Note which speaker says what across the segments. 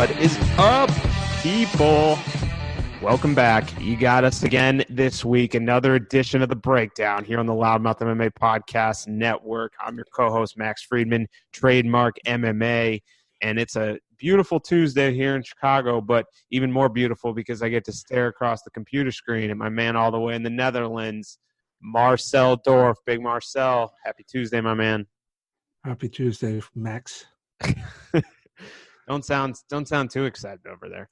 Speaker 1: What is up, people? Welcome back. You got us again this week. Another edition of The Breakdown here on the Loudmouth MMA Podcast Network. I'm your co-host, Max Friedman, Trademark MMA. And it's a beautiful Tuesday here in Chicago, but even more beautiful because I get to stare across the computer screen at my man all the way in the Netherlands, Marcel Dorff. Big Marcel, happy Tuesday, my man.
Speaker 2: Happy Tuesday, Max.
Speaker 1: Don't sound too excited over there.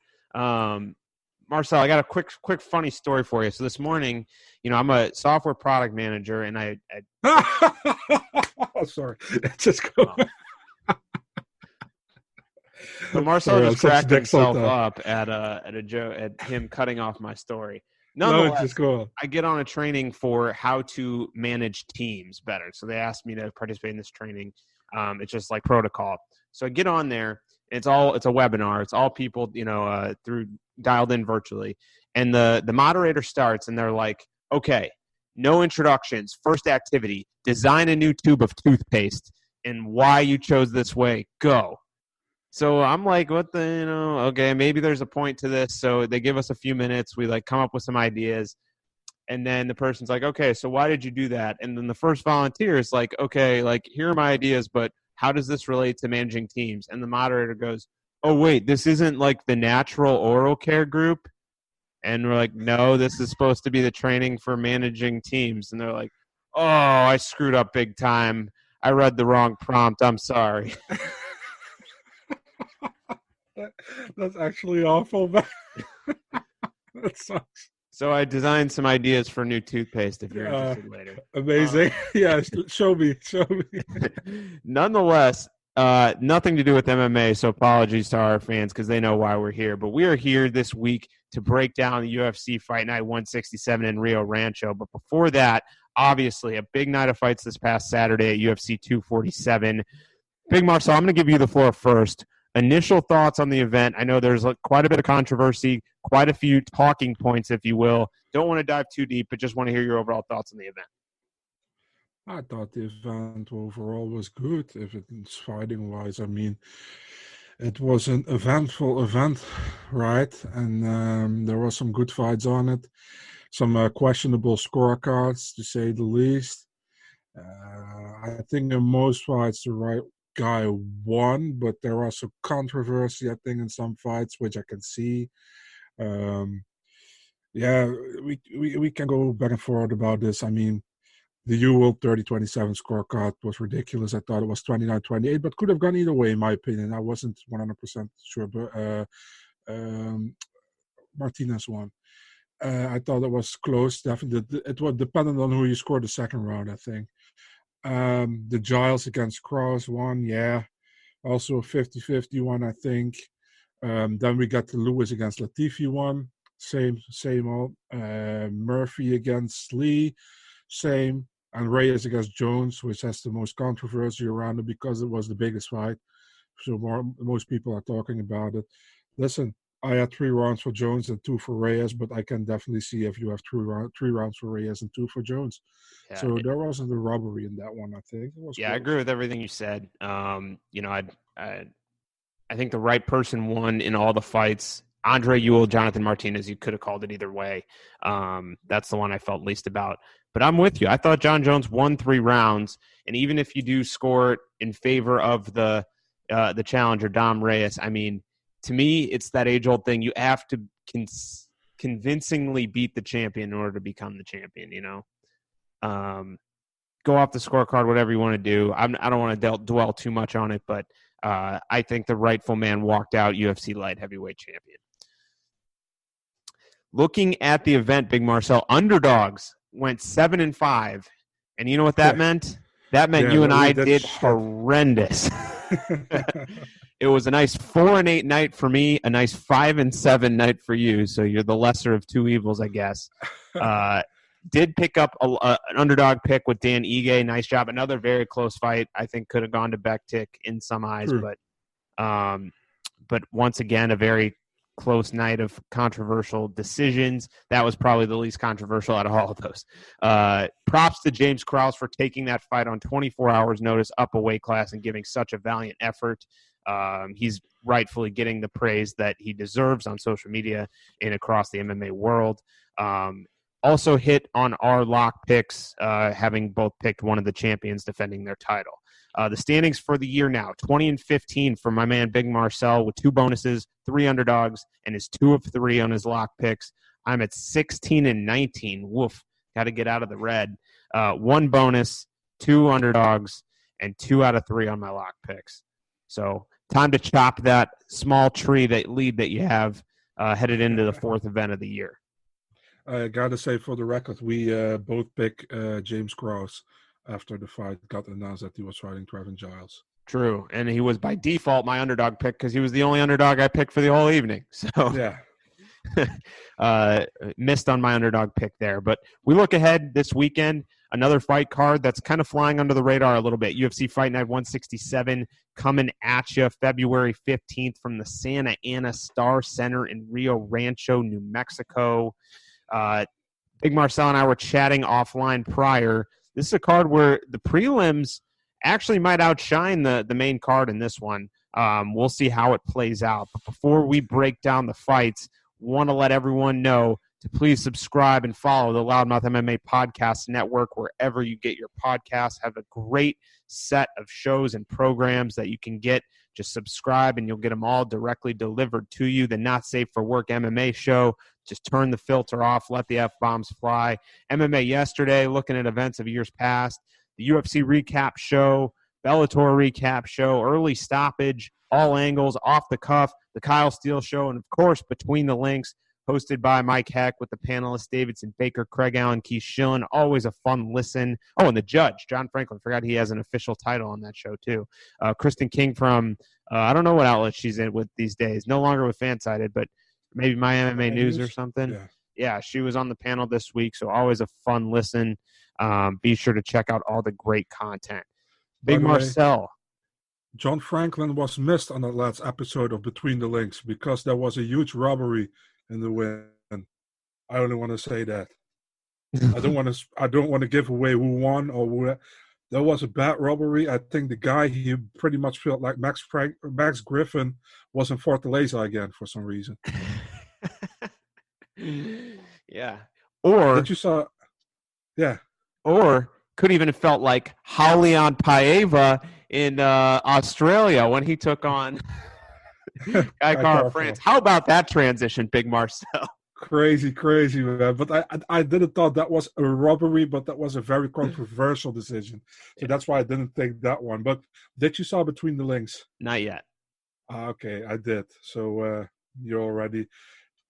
Speaker 1: Marcel, I got a quick funny story for you. So this morning, I'm a software product manager, and I
Speaker 2: oh, sorry. Just go.
Speaker 1: So Marcel just cracked himself up at a joke at him cutting off my story. Nonetheless,
Speaker 2: just go on.
Speaker 1: I get on a training for how to manage teams better. So they asked me to participate in this training. It's just like protocol. So I get on there. It's a webinar. It's all people, through dialed in virtually. And the moderator starts, and they're like, okay, no introductions. First activity, design a new tube of toothpaste and why you chose this way. Go. So I'm like, okay, maybe there's a point to this. So they give us a few minutes. We come up with some ideas. And then the person's like, okay, so why did you do that? And then the first volunteer is like, okay, here are my ideas, but how does this relate to managing teams? And the moderator goes, oh, wait, this isn't the natural oral care group? And we're like, no, this is supposed to be the training for managing teams. And they're like, oh, I screwed up big time. I read the wrong prompt. I'm sorry.
Speaker 2: That's actually awful. That sucks.
Speaker 1: So I designed some ideas for new toothpaste if you're interested later.
Speaker 2: Amazing. Yeah, show me.
Speaker 1: Nonetheless, nothing to do with MMA, so apologies to our fans because they know why we're here. But we are here this week to break down the UFC Fight Night 167 in Rio Rancho. But before that, obviously, a big night of fights this past Saturday at UFC 247. Big Marcel, I'm going to give you the floor first. Initial thoughts on the event. I know there's quite a bit of controversy, quite a few talking points, if you will. Don't want to dive too deep, but just want to hear your overall thoughts on the event.
Speaker 2: I thought the event overall was good, if it's fighting-wise. I mean, it was an eventful event, right? And there were some good fights on it. Some questionable scorecards, to say the least. I think in most fights, the right guy won, but there was some controversy, I think, in some fights, which I can see. We can go back and forth about this. I mean, the Ewell 30-27 scorecard was ridiculous. I thought it was 29-28, but could have gone either way, in my opinion. I wasn't 100% sure, but Martinez won. I thought it was close. Definitely, it was dependent on who you scored the second round, I think. The Giles against Cross one, yeah. Also a 50-50 one, I think. Then we got the Lewis against Latifi one. Same old. Murphy against Lee, same. And Reyes against Jones, which has the most controversy around it because it was the biggest fight. So most people are talking about it. Listen, I had 3 rounds for Jones and 2 for Reyes, but I can definitely see if you have 3 rounds for Reyes and 2 for Jones. Yeah, so there wasn't a robbery in that one, I think. It was close.
Speaker 1: I agree with everything you said. I think the right person won in all the fights. Andre Ewell, Jonathan Martinez, you could have called it either way. That's the one I felt least about. But I'm with you. I thought John Jones won 3 rounds, and even if you do score it in favor of the challenger, Dom Reyes, I mean, to me, it's that age-old thing. You have to convincingly beat the champion in order to become the champion, Go off the scorecard, whatever you want to do. I don't want to dwell too much on it, but I think the rightful man walked out UFC light heavyweight champion. Looking at the event, Big Marcel, underdogs went 7-5. And you know what that meant? That meant you and I did horrendous. It was a nice 4-8 night for me, a nice 5-7 night for you. So you're the lesser of two evils, I guess. Did pick up an underdog pick with Dan Ige. Nice job. Another very close fight. I think could have gone to Bektik in some eyes, but once again, a very close night of controversial decisions. That was probably the least controversial out of all of those. Props to James Krause for taking that fight on 24 hours notice up a weight class and giving such a valiant effort. He's rightfully getting the praise that he deserves on social media and across the MMA world. Also hit on our lock picks, having both picked one of the champions defending their title. The standings for the year now, 20-15 for my man Big Marcel with 2 bonuses, 3 underdogs, and his 2 of 3 on his lock picks. I'm at 16-19. Woof. Got to get out of the red. 1 bonus, 2 underdogs, and 2 out of 3 on my lock picks. So time to chop that small tree, that lead that you have headed into the 4th event of the year.
Speaker 2: I got to say, for the record, we both picked James Krause after the fight got announced that he was fighting Trevin Giles.
Speaker 1: True, and he was by default my underdog pick because he was the only underdog I picked for the whole evening. So
Speaker 2: yeah,
Speaker 1: missed on my underdog pick there. But we look ahead this weekend, another fight card that's kind of flying under the radar a little bit. UFC Fight Night 167 coming at you February 15th from the Santa Ana Star Center in Rio Rancho, New Mexico. Big Marcel and I were chatting offline prior. This is a card where the prelims actually might outshine the main card in this one. We'll see how it plays out. But before we break down the fights, want to let everyone know to please subscribe and follow the Loudmouth MMA Podcast Network wherever you get your podcasts. Have a great set of shows and programs that you can get. Just subscribe and you'll get them all directly delivered to you. The Not Safe for Work MMA show. Just turn the filter off, let the F-bombs fly. MMA Yesterday, looking at events of years past. The UFC recap show, Bellator recap show, early stoppage, all angles, off the cuff, the Kyle Steele show, and of course, Between the Links, hosted by Mike Heck with the panelists Davidson Baker, Craig Allen, Keith Schillen. Always a fun listen. Oh, and the judge, John Franklin. Forgot he has an official title on that show, too. Kristen King from, I don't know what outlet she's in with these days. No longer with Fansided, but maybe My MMA News or something. Yeah, she was on the panel this week, so always a fun listen. Be sure to check out all the great content. Big Marcel.
Speaker 2: John Franklin was missed on the last episode of Between the Links because there was a huge robbery in the win. I only want to say that. I don't want to give away who won or who. There was a bad robbery. I think the guy, he pretty much felt like Max Griffin was in Fortaleza again for some reason.
Speaker 1: Yeah. Or
Speaker 2: that you saw. Yeah.
Speaker 1: Or could even have felt like Raulian Paiva in Australia when he took on Kai Kara-France. How about that transition, Big Marcel?
Speaker 2: Crazy, man. But I didn't thought that was a robbery, but that was a very controversial decision. So that's why I didn't take that one. But did you saw Between the Links?
Speaker 1: Not yet.
Speaker 2: Okay, I did. So you're already.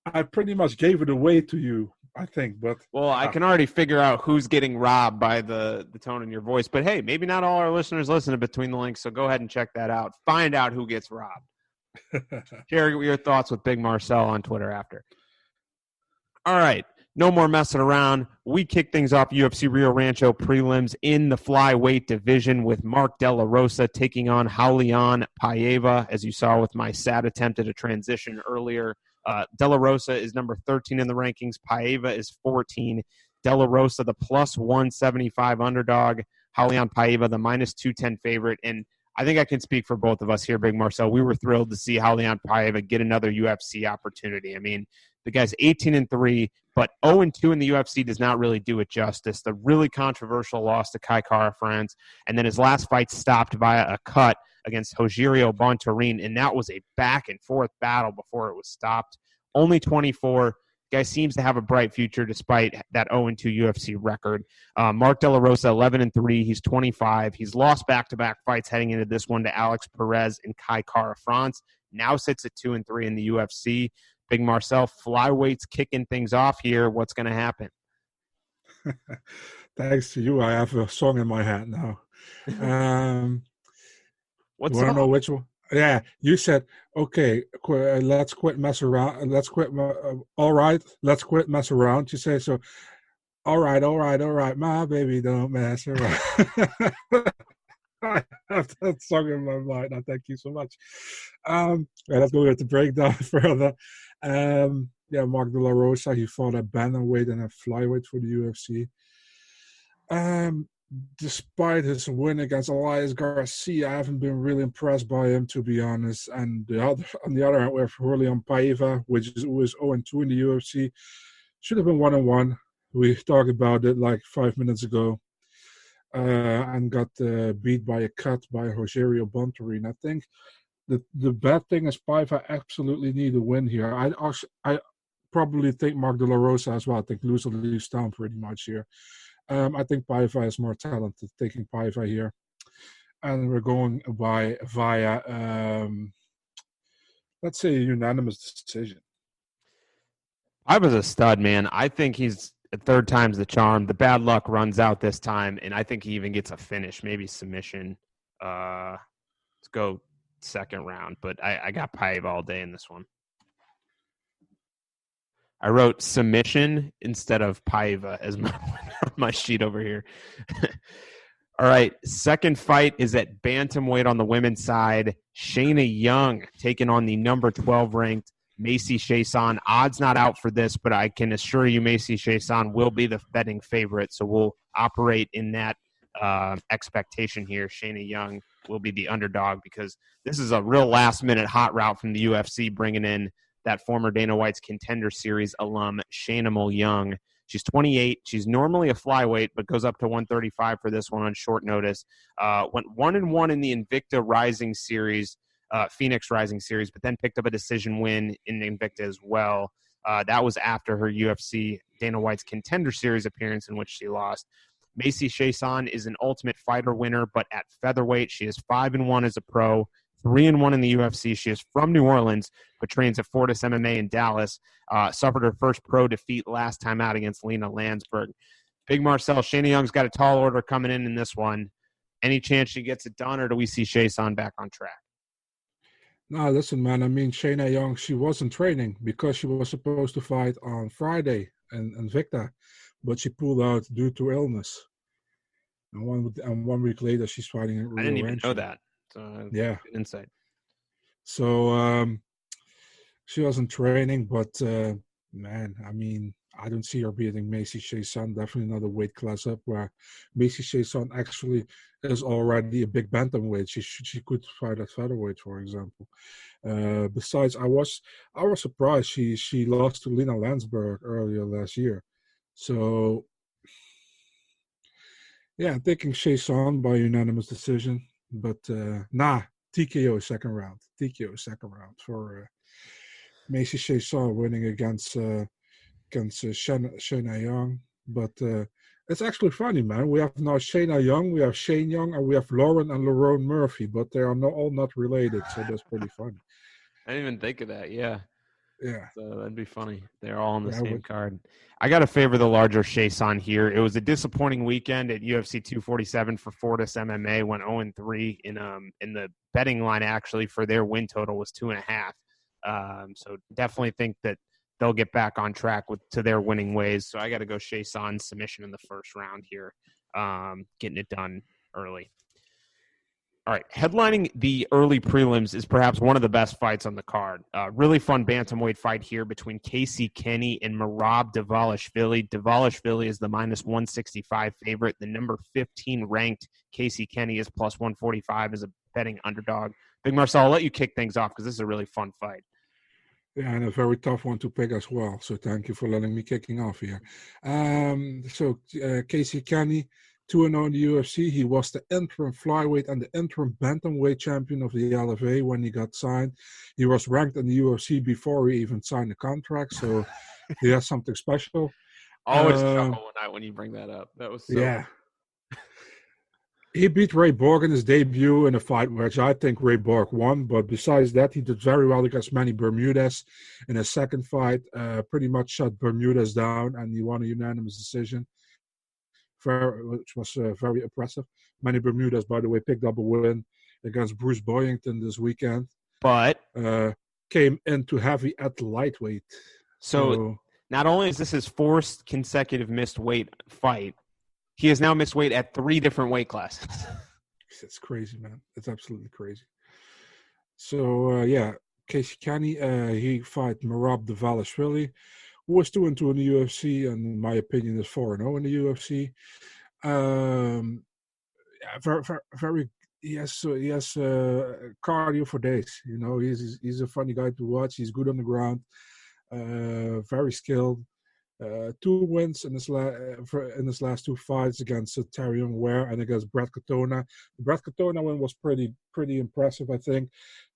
Speaker 2: I pretty much gave it away to you, I think. But
Speaker 1: well, I can already figure out who's getting robbed by the tone in your voice. But hey, maybe not all our listeners listen to Between the Links, so go ahead and check that out. Find out who gets robbed. Share your thoughts with Big Marcel on Twitter after. All right, no more messing around. We kick things off UFC Rio Rancho prelims in the flyweight division with Mark De La Rosa taking on Raulian Paiva, as you saw with my sad attempt at a transition earlier. De La Rosa is number 13 in the rankings. Paiva is 14. De La Rosa, the plus 175 underdog. Raulian Paiva, the minus 210 favorite. And I think I can speak for both of us here, Big Marcel. We were thrilled to see Raulian Paiva get another UFC opportunity. I mean, the guy's 18-3, but 0-2 in the UFC does not really do it justice. The really controversial loss to Kai Kara-France, and then his last fight stopped via a cut against Rogerio Bontorin, and that was a back-and-forth battle before it was stopped. Only 24. Guy seems to have a bright future despite that 0-2 UFC record. Mark De La Rosa, 11-3. He's 25. He's lost back-to-back fights heading into this one to Alex Perez and Kai Kara-France. Now sits at 2-3 in the UFC. Big Marcel, flyweight's kicking things off here. What's going to happen?
Speaker 2: Thanks to you, I have a song in my head now.
Speaker 1: What's
Speaker 2: you want to know which one? Yeah, you said, okay, let's quit mess around. Let's quit. All right, let's quit mess around. You say so. All right. My baby don't mess around. I have that song in my mind. Now, thank you so much. Let's go with the breakdown further. Mark De La Rosa, he fought at bantamweight and at flyweight for the UFC. despite his win against Elias Garcia, I haven't been really impressed by him, to be honest. And on the other hand, we have Rolian Paiva, who is 0-2 in the UFC. Should have been 1-1. We talked about it like 5 minutes ago. And got beat by a cut by Rogerio Bontorin. I think the bad thing is Paiva absolutely need a win here. I probably think Mark De La Rosa as well. I think loser leaves town pretty much here. I think Paiva is more talented, taking Paiva here. And we're going via, let's say, a unanimous decision.
Speaker 1: Paiva's a stud, man. I think he's third time's the charm. The bad luck runs out this time, and I think he even gets a finish, maybe submission. Let's go second round, but I got Paiva all day in this one. I wrote submission instead of Paiva as my sheet over here. All right, second fight is at bantamweight on the women's side. Shayna Young taking on the number 12 ranked Macy Chiasson. Odds not out for this, but I can assure you Macy Chiasson will be the betting favorite, so we'll operate in that expectation here. Shayna Young will be the underdog because this is a real last-minute hot route from the UFC, bringing in that former Dana White's Contender Series alum, Shayna Young. She's 28. She's normally a flyweight, but goes up to 135 for this one on short notice. Went 1-1 in the Invicta Rising Series, Phoenix Rising Series, but then picked up a decision win in Invicta as well. That was after her UFC Dana White's Contender Series appearance in which she lost. Macy Chiasson is an Ultimate Fighter winner, but at featherweight, she is 5-1 as a pro, 3-1 in the UFC. She is from New Orleans, but trains at Fortis MMA in Dallas. Suffered her first pro defeat last time out against Lena Landsberg. Big Marcel, Shayna Young's got a tall order coming in this one. Any chance she gets it done, or do we see Chiasson back on track?
Speaker 2: No, listen, man. I mean, Shayna Young, she wasn't training because she was supposed to fight on Friday in Invicta, but she pulled out due to illness. And 1 week later, she's fighting at Rio
Speaker 1: I didn't even
Speaker 2: Rancho.
Speaker 1: know that. So,
Speaker 2: yeah.
Speaker 1: Good insight.
Speaker 2: So she wasn't training, but man, I mean, I don't see her beating Macy Chiasson. Definitely not a weight class up where Macy Chiasson actually is already a big bantamweight. She could fight at featherweight, for example. Besides, I was surprised she lost to Lena Landsberg earlier last year. So yeah, I'm taking Chiasson by unanimous decision. But TKO second round. TKO second round for Macy Chiasson winning against Shayna Young. But it's actually funny, man. We have now Shayna Young, we have Shane Young, and we have Lauren and Lerone Murphy, but they are all not related, so that's pretty funny.
Speaker 1: I didn't even think of that. Yeah.
Speaker 2: Yeah.
Speaker 1: So that'd be funny. They're all on the same card. I got to favor the larger Chiasson here. It was a disappointing weekend at UFC 247 for Fortis MMA. Went 0-3 in the betting line, actually, for their win total was 2.5. So definitely think that they'll get back on track to their winning ways. So I got to go Chiasson submission in the first round here, getting it done early. All right, headlining the early prelims is perhaps one of the best fights on the card. Really fun bantamweight fight here between Casey Kenny and Merab Dvalishvili. Dvalishvili is the -165 favorite. The number 15 ranked Casey Kenny is +145 as a betting underdog. Big Marcel, I'll let you kick things off because this is a really fun fight.
Speaker 2: Yeah, and a very tough one to pick as well. So thank you for letting me kicking off here. Casey Kenny, 2-0 in the UFC. He was the interim flyweight and the interim bantamweight champion of the LFA when he got signed. He was ranked in the UFC before he even signed the contract, so he has something special.
Speaker 1: Always chuckle when you bring that up. That was so
Speaker 2: yeah. He beat Ray Borg in his debut in a fight which I think Ray Borg won, but besides that, he did very well against Manny Bermudez in his second fight. Pretty much shut Bermudez down, and he won a unanimous decision, which was very impressive. Manny Bermudez, by the way, picked up a win against Bruce Boyington this weekend,
Speaker 1: but
Speaker 2: came into heavy at lightweight.
Speaker 1: So not only is this his fourth consecutive missed weight fight, he has now missed weight at 3 different weight classes.
Speaker 2: It's crazy, man. It's absolutely crazy. So, Casey Kenny, he fought Merab Dvalishvili, who was 2-2 in the UFC, and in my opinion is 4-0 in the UFC. Yeah, very. He has cardio for days. He's a funny guy to watch. He's good on the ground. Very skilled. 2 wins in his last 2 fights against Tyrion Ware and against Brad Katona. The Brad Katona win was pretty impressive, I think.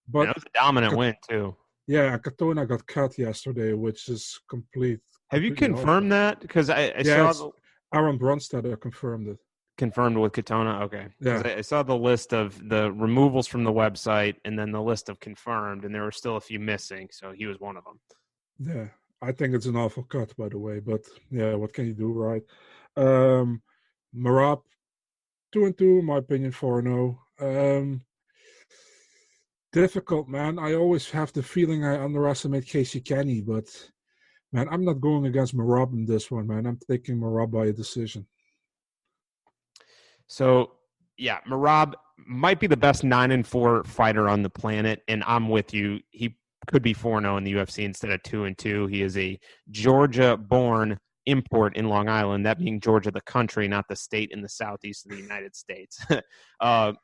Speaker 1: And
Speaker 2: But
Speaker 1: it was a dominant win too.
Speaker 2: yeah, Katona got cut yesterday, which is complete.
Speaker 1: Have you
Speaker 2: completely awful.
Speaker 1: confirmed that? Because I
Speaker 2: Yeah,
Speaker 1: saw
Speaker 2: Aaron Bronstedt confirmed it.
Speaker 1: confirmed with Katona. Okay, because
Speaker 2: Yeah.
Speaker 1: I saw the list of the removals from the website and then the list of confirmed, and there were still a few missing. So he was one of them.
Speaker 2: Yeah, I think it's an awful cut, by the way. But yeah, what can you do, right? Merab, 2-2, in my opinion, 4-0. Difficult, man. I always have the feeling I underestimate Casey Kenny, but man, I'm not going against Merab in this one, man. I'm taking Merab by a decision.
Speaker 1: So yeah, Merab might be the best 9-4 fighter on the planet, and I'm with you. He could be 4-0 in the UFC instead of 2-2. He is a Georgia-born import in Long Island, that being Georgia the country, not the state in the southeast of the United States.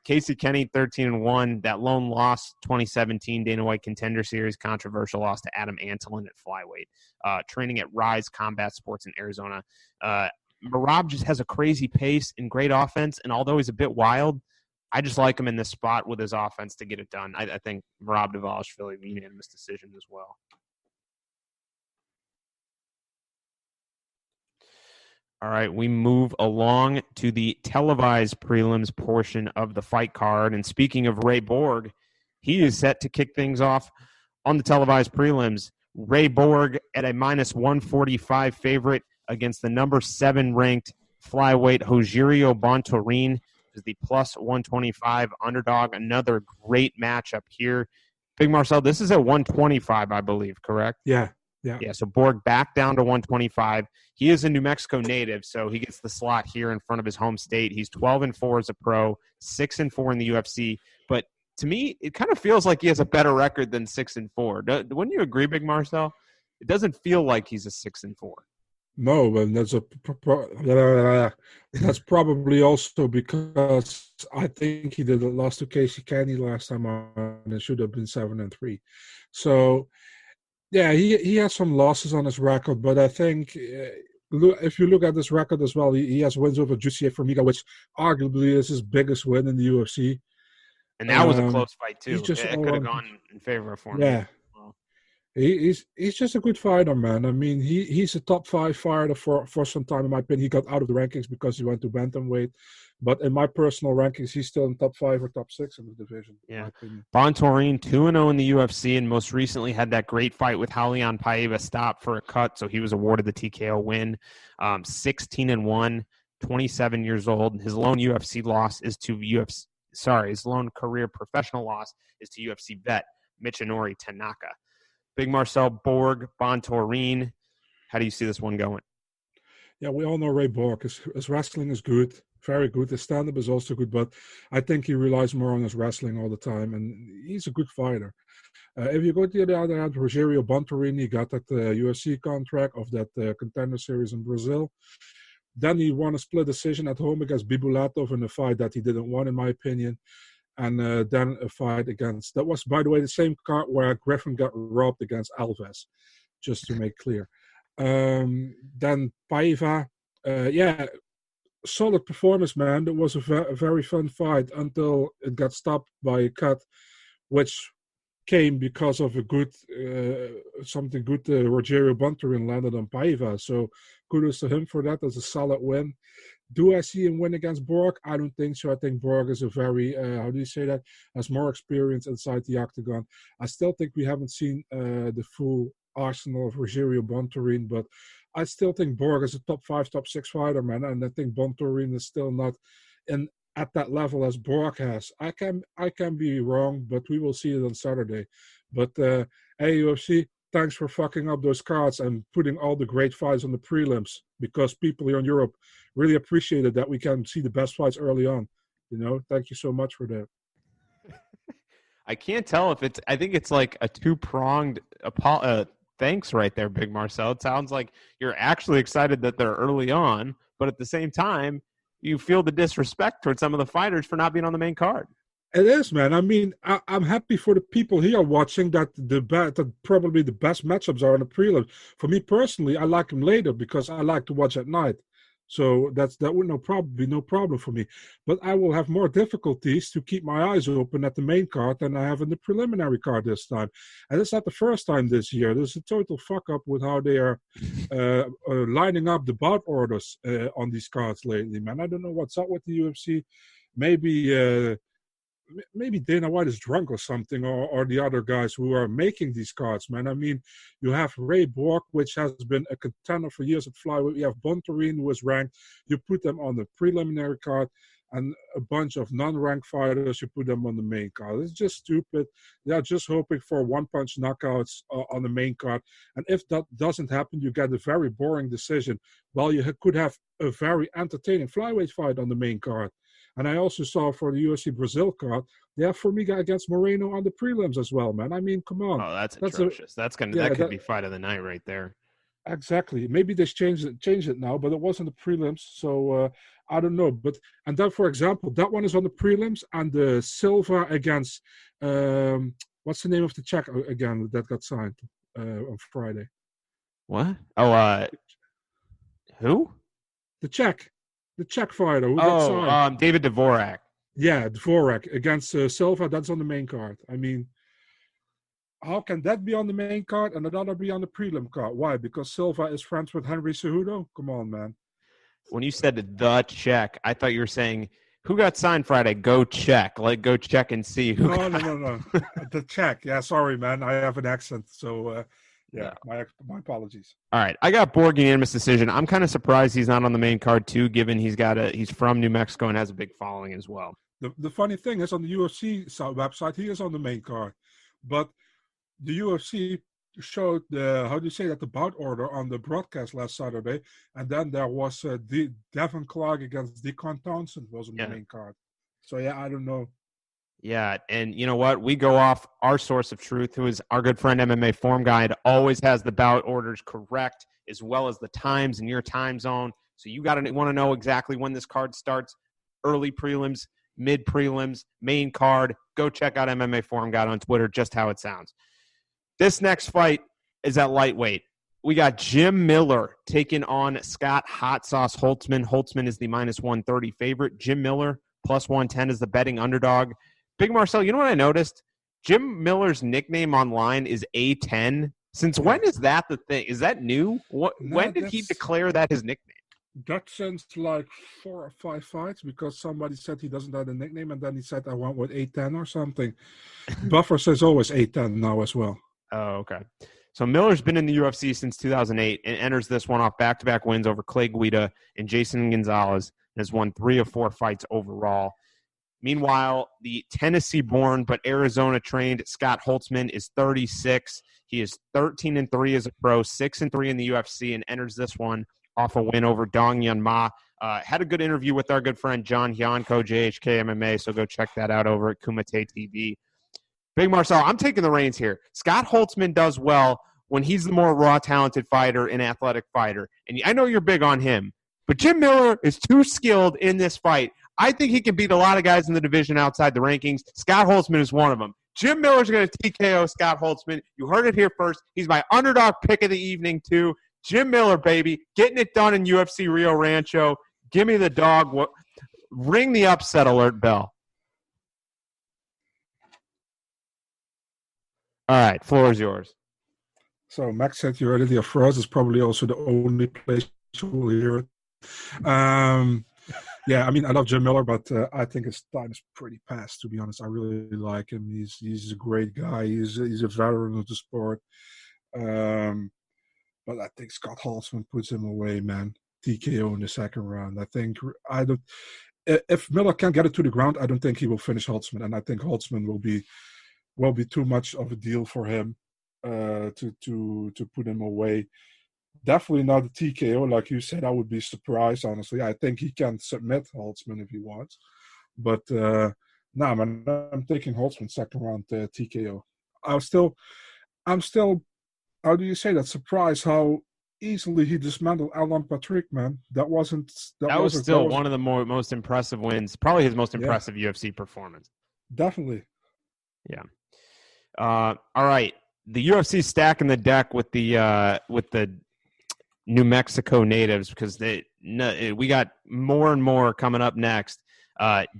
Speaker 1: Casey Kenny, 13-1. That lone loss, 2017 Dana White Contender Series, controversial loss to Adam Antolin at flyweight. Training at Rise Combat Sports in Arizona. Merab just has a crazy pace and great offense, and although he's a bit wild, I just like him in this spot with his offense to get it done. I think Merab Dvalishvili, unanimous decision as well. All right, we move along to the televised prelims portion of the fight card. And speaking of Ray Borg, he is set to kick things off on the televised prelims. Ray Borg at a minus 145 favorite against the number 7 ranked flyweight Rogerio Bontorin, is the plus 125 underdog. Another great matchup here. Big Marcel, this is at 125, I believe, correct?
Speaker 2: Yeah.
Speaker 1: So Borg back down to 125. He is a New Mexico native, so he gets the slot here in front of his home state. He's 12-4 as a pro, 6-4 in the UFC. But to me, it kind of feels like he has a better record than 6-4. Wouldn't you agree, Big Marcel? It doesn't feel like he's a 6-4.
Speaker 2: No, but that's probably also because I think he did a loss to Casey Kenny last time on. It should have been 7-3. So, yeah, he has some losses on his record, but I think if you look at this record as well, he has wins over Jussier Formiga, which arguably is his biggest win in the UFC.
Speaker 1: And that was a close fight too. It could have gone in favor of Formiga.
Speaker 2: Yeah. He's just a good fighter, man. I mean, he's a top 5 fighter for some time, in my opinion. He got out of the rankings because he went to bantamweight. But in my personal rankings, he's still in top 5 or top 6 in the division.
Speaker 1: Yeah. Bontorin, 2-0 in the UFC, and most recently had that great fight with Raulian Paiva stopped for a cut, so he was awarded the TKO win. 16-1, 27 years old. His lone UFC loss is to his lone career professional loss is to UFC vet Michinori Tanaka. Big Marcel, Borg, Bontorin. How do you see this one going?
Speaker 2: Yeah, we all know Ray Borg. His wrestling is good, very good. His stand-up is also good, but I think he relies more on his wrestling all the time, and he's a good fighter. If you go to the other hand, Rogerio Bontorin, he got that UFC contract of that Contender Series in Brazil. Then he won a split decision at home against Bibulatov in a fight that he didn't want, in my opinion. And then a fight against, that was, by the way, the same card where Griffin got robbed against Alves, just to make clear. Then Paiva, solid performance, man. It was a very fun fight until it got stopped by a cut, which came because of a good, something good Rogerio Bontorin landed on Paiva. So kudos to him for that. That's a solid win. Do I see him win against Borg? I don't think so. I think Borg is a very, has more experience inside the octagon. I still think we haven't seen the full arsenal of Rogerio Bontorin, but I still think Borg is a top 5, top 6 fighter, man. And I think Bontorin is still not at that level as Borg has. I can be wrong, but we will see it on Saturday. But UFC, thanks for fucking up those cards and putting all the great fights on the prelims, because people here in Europe really appreciated that we can see the best fights early on. Thank you so much for that.
Speaker 1: I can't tell if I think it's like a two-pronged thanks right there, Big Marcel. It sounds like you're actually excited that they're early on, but at the same time, you feel the disrespect towards some of the fighters for not being on the main card.
Speaker 2: It is, man. I mean, I'm happy for the people here watching that that probably the best matchups are in the prelims. For me personally, I like them later because I like to watch at night. So that would be no problem for me. But I will have more difficulties to keep my eyes open at the main card than I have in the preliminary card this time. And it's not the first time this year. There's a total fuck up with how they are lining up the bout orders on these cards lately, man. I don't know what's up with the UFC. Maybe Dana White is drunk or something, or the other guys who are making these cards, man. I mean, you have Ray Borg, which has been a contender for years at flyweight. You have Bontorin, who is ranked. You put them on the preliminary card, and a bunch of non-ranked fighters, you put them on the main card. It's just stupid. They're just hoping for one-punch knockouts on the main card. And if that doesn't happen, you get a very boring decision. Well, you could have a very entertaining flyweight fight on the main card. And I also saw for the UFC Brazil card, they have Formiga against Moreno on the prelims as well, man. I mean, come on.
Speaker 1: Oh, that's atrocious. That could be fight of the night right there.
Speaker 2: Exactly. Maybe they changed it now, but it wasn't the prelims, so I don't know. And then, for example, that one is on the prelims, and the Silva against what's the name of the Czech again that got signed on Friday?
Speaker 1: What? Oh, who?
Speaker 2: The Czech fighter who got signed.
Speaker 1: David Dvorak.
Speaker 2: Yeah, Dvorak against Silva. That's on the main card. I mean, how can that be on the main card and another be on the prelim card? Why? Because Silva is friends with Henry Cejudo? Come on, man.
Speaker 1: When you said the Czech, I thought you were saying, who got signed Friday? Go check. Go check and see.
Speaker 2: No. The Czech. Yeah, sorry, man. I have an accent. So, yeah, my apologies.
Speaker 1: All right. I got Borg unanimous decision. I'm kind of surprised he's not on the main card, too, given he's from New Mexico and has a big following as well.
Speaker 2: The funny thing is, on the UFC website, he is on the main card. But the UFC showed the bout order on the broadcast last Saturday, and then there was Devin Clark against Deacon Townsend was on the main card. So yeah, I don't know.
Speaker 1: Yeah, and you know what? We go off our source of truth, who is our good friend MMA Form Guide, always has the bout orders correct, as well as the times in your time zone. So you want to know exactly when this card starts, early prelims, mid prelims, main card. Go check out MMA Form Guide on Twitter, just how it sounds. This next fight is at lightweight. We got Jim Miller taking on Scott Hot Sauce Holtzman. Holtzman is the minus 130 favorite. Jim Miller plus 110 is the betting underdog. Big Marcel, you know what I noticed? Jim Miller's nickname online is A10. Since when is that the thing? Is that new? When did he declare that his nickname?
Speaker 2: That since like 4 or 5 fights, because somebody said he doesn't have a nickname, and then he said I want with A10 or something. Buffer says always A10 now as well.
Speaker 1: Oh, okay. So Miller's been in the UFC since 2008 and enters this one off back-to-back wins over Clay Guida and Jason Gonzalez and has won 3 of 4 fights overall. Meanwhile, the Tennessee-born but Arizona-trained Scott Holtzman is 36. He is 13-3 as a pro, 6-3 in the UFC, and enters this one off a win over Dong Yun Ma. Had a good interview with our good friend John Hyanko, JHK MMA, so go check that out over at Kumite TV. Big Marcel, I'm taking the reins here. Scott Holtzman does well when he's the more raw, talented fighter and athletic fighter. And I know you're big on him, but Jim Miller is too skilled in this fight. I think he can beat a lot of guys in the division outside the rankings. Scott Holtzman is one of them. Jim Miller's going to TKO Scott Holtzman. You heard it here first. He's my underdog pick of the evening, too. Jim Miller, baby, getting it done in UFC Rio Rancho. Give me the dog. Ring the upset alert bell. All right, floor is yours.
Speaker 2: So Max said you already for us is probably also the only place you will hear it. Yeah, I mean, I love Jim Miller, but I think his time is pretty past, to be honest. I really like him. He's a great guy. He's a veteran of the sport. But I think Scott Holtzman puts him away, man. TKO in the second round. If Miller can't get it to the ground, I don't think he will finish Holtzman, and I think Holtzman will be too much of a deal for him to put him away. Definitely not a TKO, like you said. I would be surprised, honestly. I think he can submit Holtzman if he wants. But, man, I'm taking Holtzman second round TKO. I'm still, how do you say that? Surprised how easily he dismantled Alan Patrick, man. That was
Speaker 1: still one of the most impressive wins, probably his most impressive UFC performance.
Speaker 2: Definitely.
Speaker 1: Yeah. All right. The UFC stacking the deck with the New Mexico natives because we got more and more coming up next.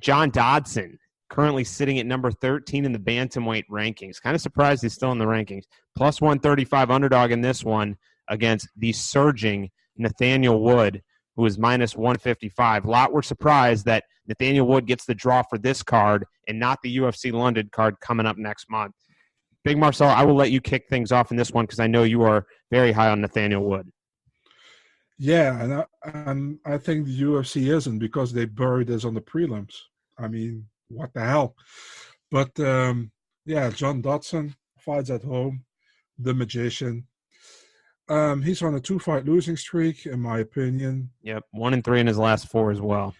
Speaker 1: John Dodson, currently sitting at number 13 in the bantamweight rankings. Kind of surprised he's still in the rankings. Plus 135 underdog in this one against the surging Nathaniel Wood, who is minus 155. A lot were surprised that Nathaniel Wood gets the draw for this card and not the UFC London card coming up next month. Big Marcel, I will let you kick things off in this one because I know you are very high on Nathaniel Wood.
Speaker 2: Yeah, and I think the UFC isn't because they buried this on the prelims. I mean, what the hell? But, John Dodson fights at home, the magician. He's on a 2-fight losing streak, in my opinion.
Speaker 1: Yep, 1-3 in his last 4 as well.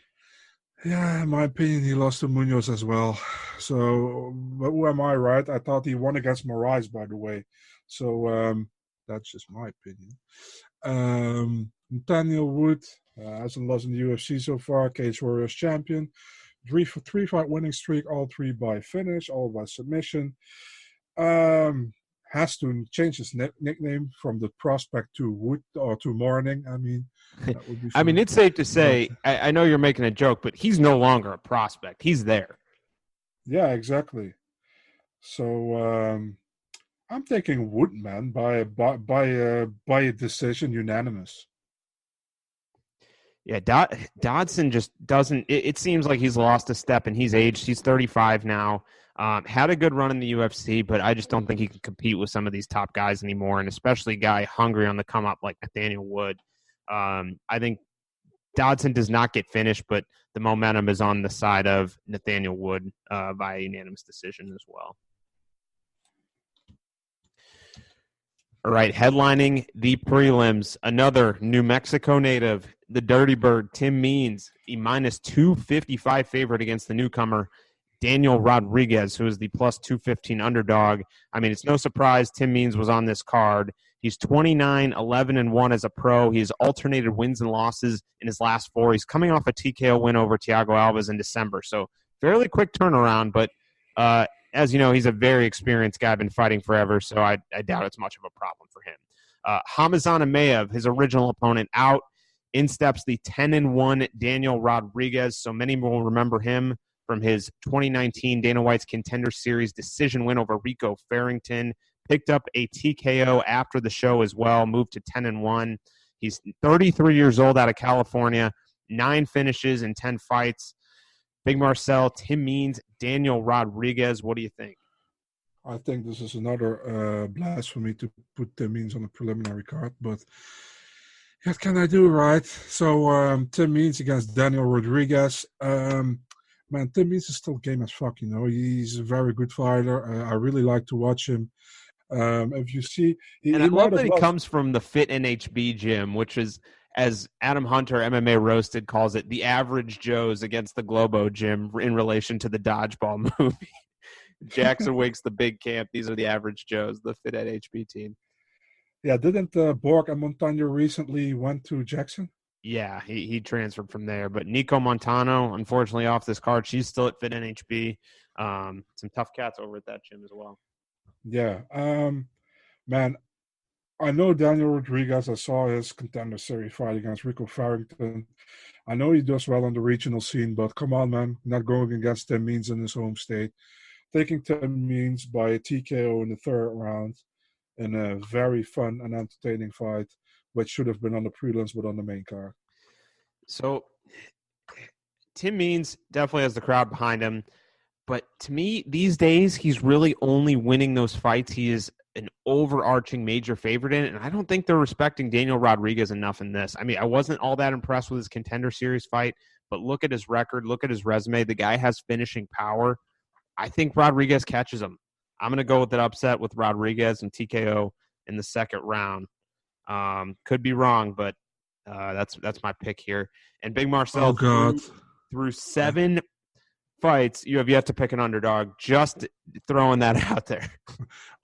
Speaker 2: Yeah, in my opinion, he lost to Munoz as well. So, but who am I, right? I thought he won against Moraes, by the way. So, that's just my opinion. Nathaniel Wood hasn't lost in the UFC so far. Cage Warriors champion. 3-fight winning streak, all 3 by finish, all by submission. Has to change his nickname from the prospect to Wood or to Morning. I mean, that would be fun.
Speaker 1: It's safe to say, I know you're making a joke, but he's no longer a prospect. He's there.
Speaker 2: Yeah, exactly. So I'm taking Wood, man, by a decision, unanimous.
Speaker 1: Yeah, Dodson just doesn't. It seems like he's lost a step, and he's aged. He's 35 now. Had a good run in the UFC, but I just don't think he can compete with some of these top guys anymore, and especially a guy hungry on the come up like Nathaniel Wood. I think Dodson does not get finished, but the momentum is on the side of Nathaniel Wood via unanimous decision as well. All right, headlining the prelims, another New Mexico native, the Dirty Bird, Tim Means, a minus 255 favorite against the newcomer, Daniel Rodriguez, who is the plus 215 underdog. I mean, it's no surprise Tim Means was on this card. He's 29, 11-1 as a pro. He's alternated wins and losses in his last 4. He's coming off a TKO win over Thiago Alves in December. So fairly quick turnaround, but as you know, he's a very experienced guy, been fighting forever, so I doubt it's much of a problem for him. Hamazan Amaev, his original opponent, out. In steps the 10-1 Daniel Rodriguez, so many will remember him from his 2019 Dana White's Contender Series decision win over Rico Farrington. Picked up a TKO after the show as well, moved to 10-1. He's 33 years old out of California, 9 finishes in 10 fights. Big Marcel, Tim Means, Daniel Rodriguez, what do you think?
Speaker 2: I think this is another blasphemy to put Tim Means on a preliminary card, but what can I do, right? So Tim Means against Daniel Rodriguez. Man, Tim Means is still game as fuck, you know. He's a very good fighter. I really like to watch him. If you see...
Speaker 1: I love that he comes from the Fit NHB gym, which is, as Adam Hunter, MMA Roasted, calls it, the average Joes against the Globo gym in relation to the Dodgeball movie. Jackson Wake's the big camp. These are the average Joes, the Fit NHB team.
Speaker 2: Yeah, didn't Borg and Montano recently went to Jackson?
Speaker 1: Yeah, he transferred from there. But Nico Montano, unfortunately, off this card. She's still at Fit NHB. Some tough cats over at that gym as well.
Speaker 2: Yeah. Man, I know Daniel Rodriguez. I saw his Contender Series fight against Rico Farrington. I know he does well on the regional scene, but come on, man. Not going against Tim Means in his home state. Taking Tim Means by a TKO in the 3rd round in a very fun and entertaining fight, which should have been on the prelims but on the main card.
Speaker 1: So Tim Means definitely has the crowd behind him. But to me, these days, he's really only winning those fights he is an overarching major favorite in. And I don't think they're respecting Daniel Rodriguez enough in this. I mean, I wasn't all that impressed with his Contender Series fight, but look at his record, look at his resume. The guy has finishing power. I think Rodriguez catches him. I'm going to go with that upset with Rodriguez and TKO in the 2nd round. Could be wrong, but that's my pick here. And Big Marcel, through 7 fights, you have yet to pick an underdog. Just throwing that out there.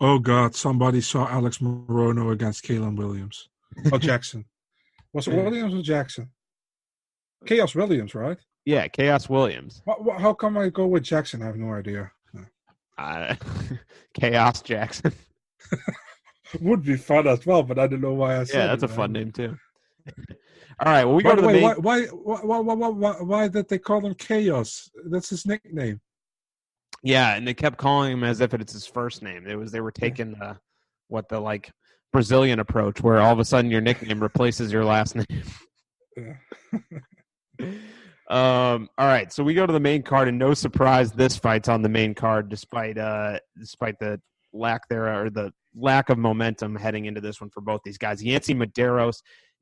Speaker 2: Oh, God. Somebody saw Alex Morono against Kalen Williams. Oh, Jackson. Was it Williams or Jackson? Chaos Williams, right?
Speaker 1: Yeah, Chaos Williams.
Speaker 2: How come I go with Jackson? I have no idea.
Speaker 1: Uh, Chaos Jackson.
Speaker 2: Would be fun as well, but I don't know why I said
Speaker 1: Yeah, that's
Speaker 2: it,
Speaker 1: a fun
Speaker 2: man.
Speaker 1: name too. All right, well, we
Speaker 2: By
Speaker 1: go to
Speaker 2: the
Speaker 1: the
Speaker 2: way,
Speaker 1: main.
Speaker 2: why did they call him Chaos? That's his nickname.
Speaker 1: Yeah, and they kept calling him as if it's his first name. They were taking the like Brazilian approach, where all of a sudden your nickname replaces your last name.
Speaker 2: Yeah.
Speaker 1: All right, so we go to the main card, and no surprise, this fight's on the main card, despite the lack of momentum heading into this one for both these guys. Yancy Medeiros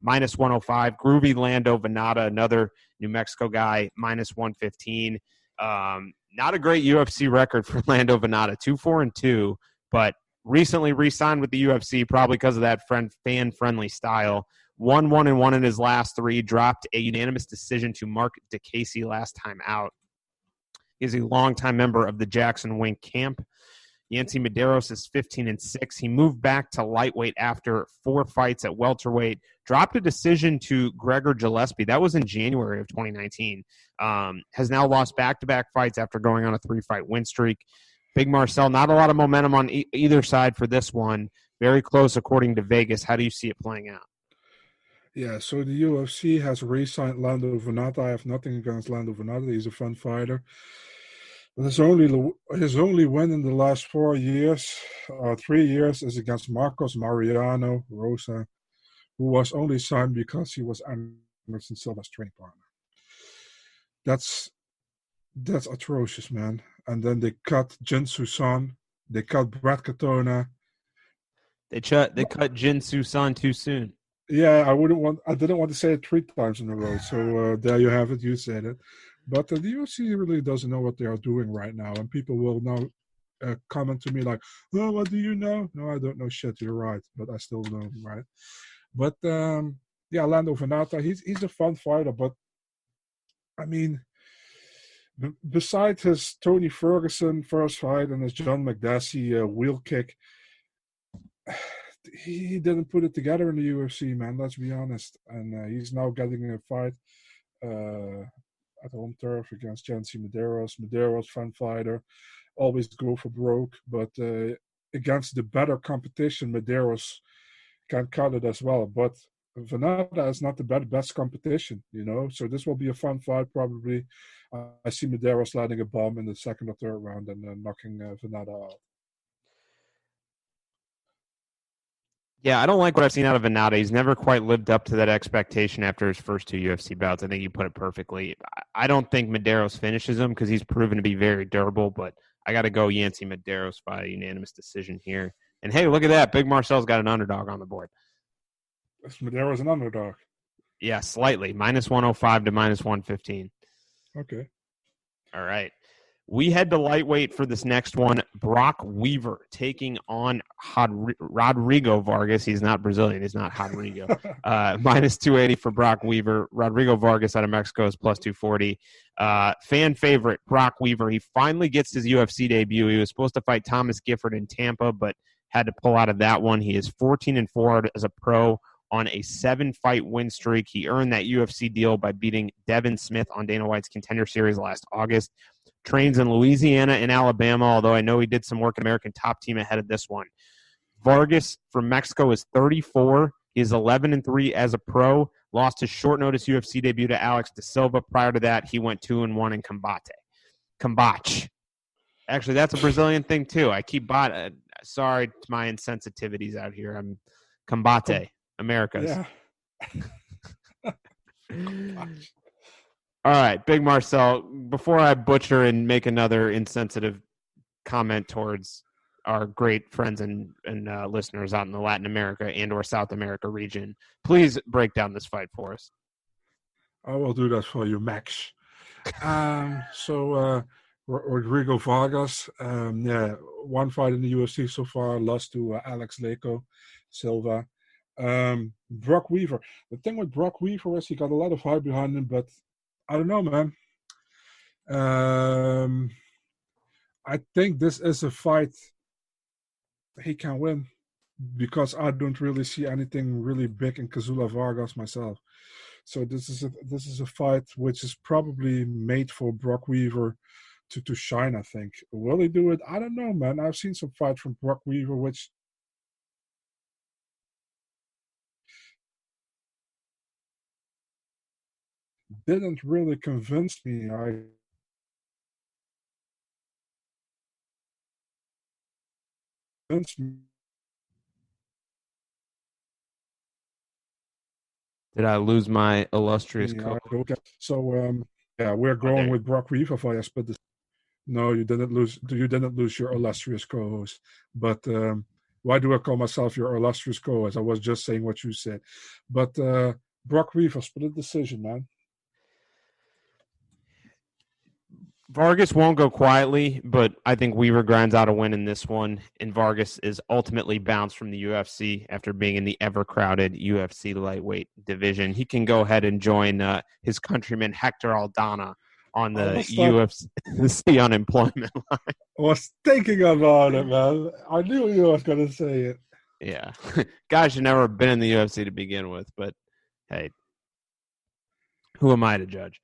Speaker 1: minus 105, Groovy Lando Venata, another New Mexico guy, minus 115. Not a great UFC record for Lando Venata, 2-4-2, but recently re-signed with the UFC, probably because of that fan-friendly style. 1-1-1 in his last three, dropped a unanimous decision to Mark DeCasey last time out. He is a longtime member of the Jackson Wink camp. Yancy Medeiros is 15-6. He moved back to lightweight after 4 fights at welterweight, dropped a decision to Gregor Gillespie. That was in January of 2019. Has now lost back-to-back fights after going on a 3-fight win streak. Big Marcel, not a lot of momentum on either side for this one. Very close according to Vegas. How do you see it playing out?
Speaker 2: Yeah, so the UFC has re-signed Lando Venata. I have nothing against Lando Venata. He's a fun fighter. But his only win in the last 3 years, is against Marcos Mariano Rosa, who was only signed because he was Anderson Silva's training partner. That's atrocious, man. And then they cut Jin Susan. They cut Brad Katona.
Speaker 1: They cut Jin Susan too soon.
Speaker 2: Yeah, I didn't want to say it 3 times in a row. So there you have it. You said it. But the UFC really doesn't know what they are doing right now, and people will now comment to me like, "Oh, what do you know?" No, I don't know shit. You're right, but I still know, right? But yeah, Lando Venata, he's a fun fighter, but I mean, besides his Tony Ferguson first fight and his John McDessie wheel kick, he didn't put it together in the UFC, man. Let's be honest. And he's now getting a fight at home turf against Yancy Medeiros. Medeiros, fun fighter, always go for broke, but against the better competition, Medeiros can cut it as well. But Venata is not the best competition, so this will be a fun fight probably. I see Medeiros landing a bomb in the second or third round and knocking Venata out.
Speaker 1: Yeah, I don't like what I've seen out of Venata. He's never quite lived up to that expectation after his first 2 UFC bouts. I think you put it perfectly. I don't think Medeiros finishes him because he's proven to be very durable, but I got to go Yancy Medeiros by unanimous decision here. And hey, look at that. Big Marcel's got an underdog on the board.
Speaker 2: Is Medeiros an underdog?
Speaker 1: Yeah, slightly. Minus 105 to minus 115.
Speaker 2: Okay.
Speaker 1: All right. We head to lightweight for this next one. Brock Weaver taking on Rodrigo Vargas. He's not Brazilian. He's not Rodrigo. Minus 280 for Brock Weaver. Rodrigo Vargas out of Mexico is plus 240. Fan favorite, Brock Weaver. He finally gets his UFC debut. He was supposed to fight Thomas Gifford in Tampa, but had to pull out of that one. He is 14-4 as a pro on a 7-fight win streak. He earned that UFC deal by beating Devin Smith on Dana White's Contender Series last August. Trains in Louisiana and Alabama, although I know he did some work in American Top Team ahead of this one. Vargas from Mexico is 34. He is 11-3 as a pro. Lost his short notice UFC debut to Alex De Silva. Prior to that, he went 2-1 in Combate. Actually, that's a Brazilian thing too. I keep sorry to my insensitivities out here. I'm Combate, Americas.
Speaker 2: Yeah.
Speaker 1: All right, Big Marcel, before I butcher and make another insensitive comment towards our great friends and listeners out in the Latin America and or South America region, please break down this fight for us.
Speaker 2: I will do that for you, Max. Rodrigo Vargas, one fight in the UFC so far, lost to Alex Leco Silva. Brock Weaver. The thing with Brock Weaver is he got a lot of hype behind him, but I don't know, man. I think this is a fight he can win, because I don't really see anything really big in Kazula Vargas myself. So this is a fight which is probably made for Brock Weaver to shine, I think. Will he do it? I don't know, man. I've seen some fights from Brock Weaver which didn't really convince me.
Speaker 1: Did I lose my illustrious co?
Speaker 2: So yeah, we're going with Brock Weaver for yes, but no, you didn't lose. You didn't lose your illustrious co-host. But why do I call myself your illustrious co-host? I was just saying what you said. But Brock Weaver, split decision, man.
Speaker 1: Vargas won't go quietly, but I think Weaver grinds out a win in this one, and Vargas is ultimately bounced from the UFC after being in the ever-crowded UFC lightweight division. He can go ahead and join his countryman Hector Aldana on the UFC unemployment line.
Speaker 2: I was thinking about it, man. I knew you was going to say it.
Speaker 1: Yeah. Guys should never have been in the UFC to begin with, but hey, who am I to judge?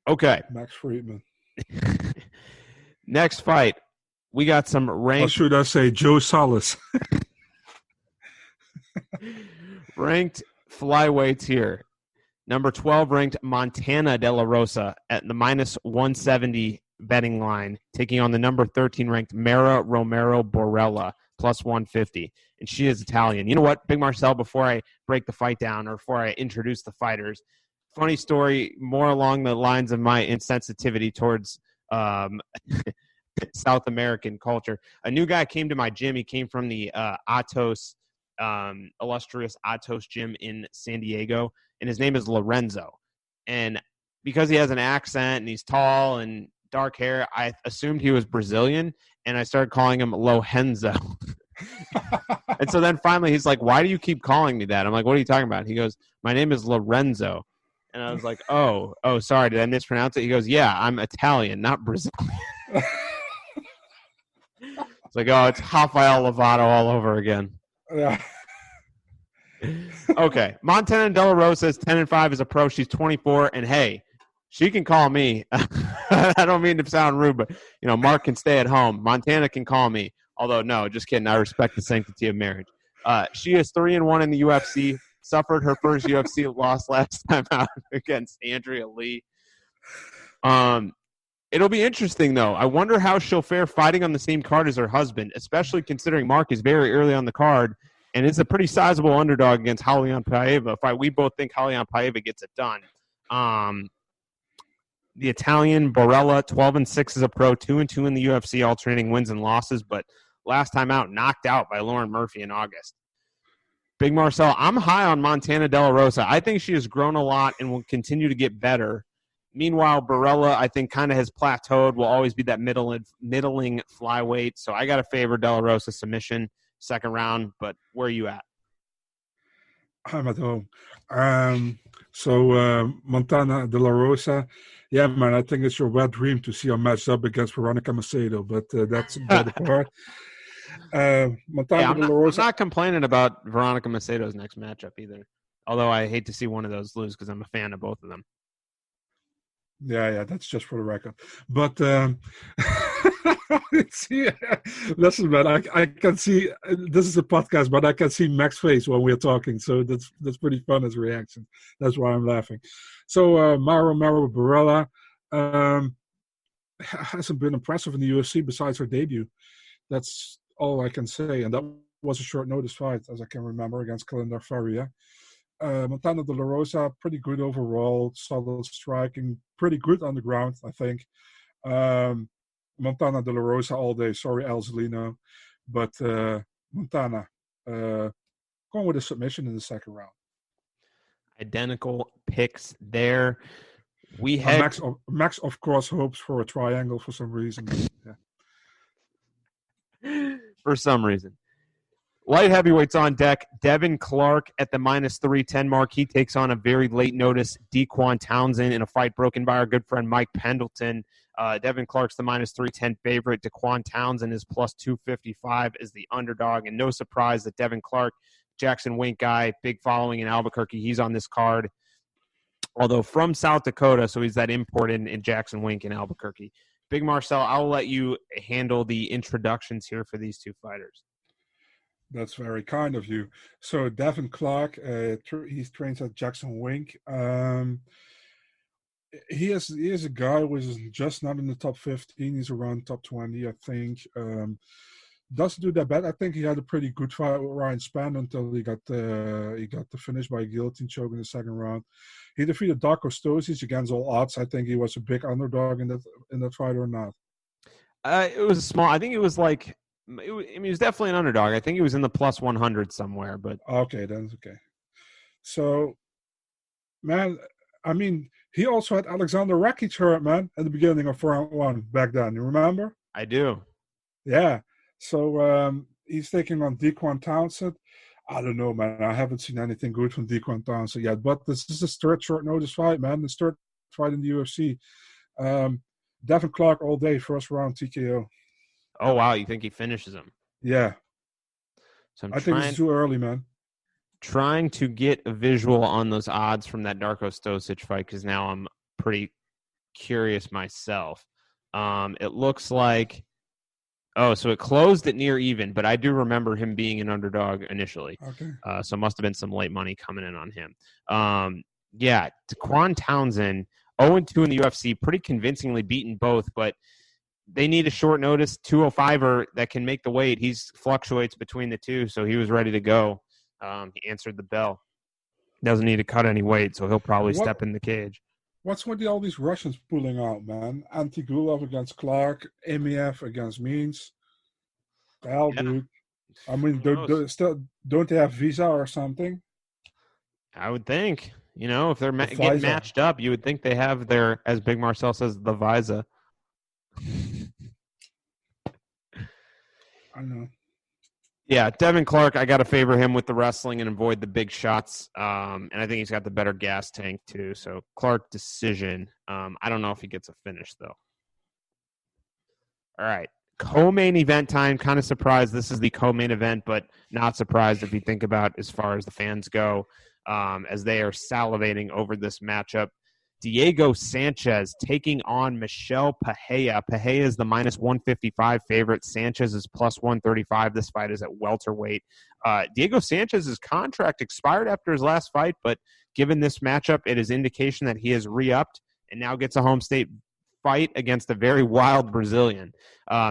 Speaker 1: Okay.
Speaker 2: Max Friedman.
Speaker 1: Next fight, we got some ranked.
Speaker 2: Or should I say Joe Salas?
Speaker 1: Ranked flyweights here. Number 12 ranked Montana De La Rosa at the minus 170 betting line, taking on the number 13 ranked Mara Romero Borella plus 150. And she is Italian. You know what, Big Marcel, before I break the fight down or before I introduce the fighters, funny story, more along the lines of my insensitivity towards South American culture. A new guy came to my gym. He came from the Atos, illustrious Atos gym in San Diego, and his name is Lorenzo. And because he has an accent and he's tall and dark hair, I assumed he was Brazilian, and I started calling him Lorenzo. And so then finally he's like, "Why do you keep calling me that?" I'm like, "What are you talking about?" He goes, "My name is Lorenzo." And I was like, oh, sorry, did I mispronounce it? He goes, "Yeah, I'm Italian, not Brazilian." It's like, oh, it's Rafael Lovato all over again.
Speaker 2: Yeah.
Speaker 1: Okay, Montana De La Rosa is 10-5 as a pro. She's 24, and hey, she can call me. I don't mean to sound rude, but Mark can stay at home. Montana can call me. Although, no, just kidding. I respect the sanctity of marriage. She is 3-1 in the UFC. Suffered her first UFC loss last time out against Andrea Lee. It'll be interesting, though. I wonder how she'll fare fighting on the same card as her husband, especially considering Mark is very early on the card and is a pretty sizable underdog against Raulian Paiva. We both think Raulian Paiva gets it done. The Italian Borella, 12-6 as a pro, 2-2 in the UFC, alternating wins and losses, but last time out, knocked out by Lauren Murphy in August. Big Marcel, I'm high on Montana De La Rosa. I think she has grown a lot and will continue to get better. Meanwhile, Borella, I think, kind of has plateaued, will always be that middling flyweight. So I got to favor De La Rosa submission, second round. But where are you at?
Speaker 2: I'm at home. So Montana De La Rosa, yeah, man, I think it's your wet dream to see her matched up against Veronica Macedo, but that's the part. Montana De La Rosa.
Speaker 1: I'm not complaining about Veronica Macedo's next matchup either. Although I hate to see one of those lose because I'm a fan of both of them.
Speaker 2: Yeah, that's just for the record. But see, listen, man, I can see this is a podcast, but I can see Max's face when we're talking, so that's pretty fun as a reaction. That's why I'm laughing. So Mara Borella hasn't been impressive in the UFC besides her debut. That's all I can say, and that was a short notice fight, as I can remember, against Kalindar Faria. Montana De La Rosa, pretty good overall, solid striking, pretty good on the ground, I think. Montana De La Rosa all day. Sorry, El Zelino. But Montana, going with a submission in the second round.
Speaker 1: Identical picks there. We had
Speaker 2: Max, of course, hopes for a triangle for some reason.
Speaker 1: Yeah. For some reason. Light heavyweights on deck. Devin Clark at the minus 310 mark. He takes on a very late notice Dequan Townsend in a fight broken by our good friend Mike Pendleton. Devin Clark's the minus 310 favorite. Daquan Townsend is plus 255 as the underdog. And no surprise that Devin Clark, Jackson Wink guy, big following in Albuquerque, he's on this card. Although from South Dakota, so he's that import in Jackson Wink in Albuquerque. Big Marcel, I'll let you handle the introductions here for these two fighters.
Speaker 2: That's very kind of you. So Devin Clark, he trains at Jackson Wink. He is a guy who is just not in the top 15. He's around top 20, I think. Doesn't do that bad. I think he had a pretty good fight with Ryan Spann until he got the finish by a guillotine choke in the second round. He defeated Darko Stosic against all odds. I think he was a big underdog in that fight, or not?
Speaker 1: It was small. I think it was like. He was definitely an underdog. I think he was in the plus 100 somewhere. But
Speaker 2: okay, then okay. So, man, I mean, he also had Alexander Rakic hurt, man, at the beginning of round one back then. You remember?
Speaker 1: I do.
Speaker 2: Yeah. So he's taking on Daquan Townsend. I don't know, man. I haven't seen anything good from Daquan Townsend yet. But this is his third short notice fight, man. His third fight in the UFC. Devin Clark all day, first round TKO.
Speaker 1: Oh, wow. You think he finishes him?
Speaker 2: Yeah.
Speaker 1: So
Speaker 2: I think it's too early, man.
Speaker 1: Trying to get a visual on those odds from that Darko Stosic fight because now I'm pretty curious myself. It looks like so it closed at near even, but I do remember him being an underdog initially.
Speaker 2: Okay.
Speaker 1: So must have been some late money coming in on him. Yeah, Daquan Townsend, 0-2 in the UFC, pretty convincingly beaten both, but they need a short notice 205er that can make the weight. He fluctuates between the two, so he was ready to go. He answered the bell. Doesn't need to cut any weight, so he'll probably step in the cage.
Speaker 2: What's with all these Russians pulling out, man? Antigulov against Clark, Emiev against Means. Hell, yeah. Dude. I mean, don't they have visa or something?
Speaker 1: I would think. You know, if they're getting matched up, you would think they have their, as Big Marcel says, the visa.
Speaker 2: I know.
Speaker 1: Yeah, Devin Clark, I got to favor him with the wrestling and avoid the big shots. And I think he's got the better gas tank, too. So, Clark decision. I don't know if he gets a finish, though. All right. Co-main event time. Kind of surprised this is the co-main event, but not surprised if you think about as far as the fans go, as they are salivating over this matchup. Diego Sanchez taking on Michel Pereira. Pereira is the minus 155 favorite. Sanchez is plus 135. This fight is at welterweight. Diego Sanchez's contract expired after his last fight, but given this matchup, it is indication that he has re-upped and now gets a home state fight against a very wild Brazilian.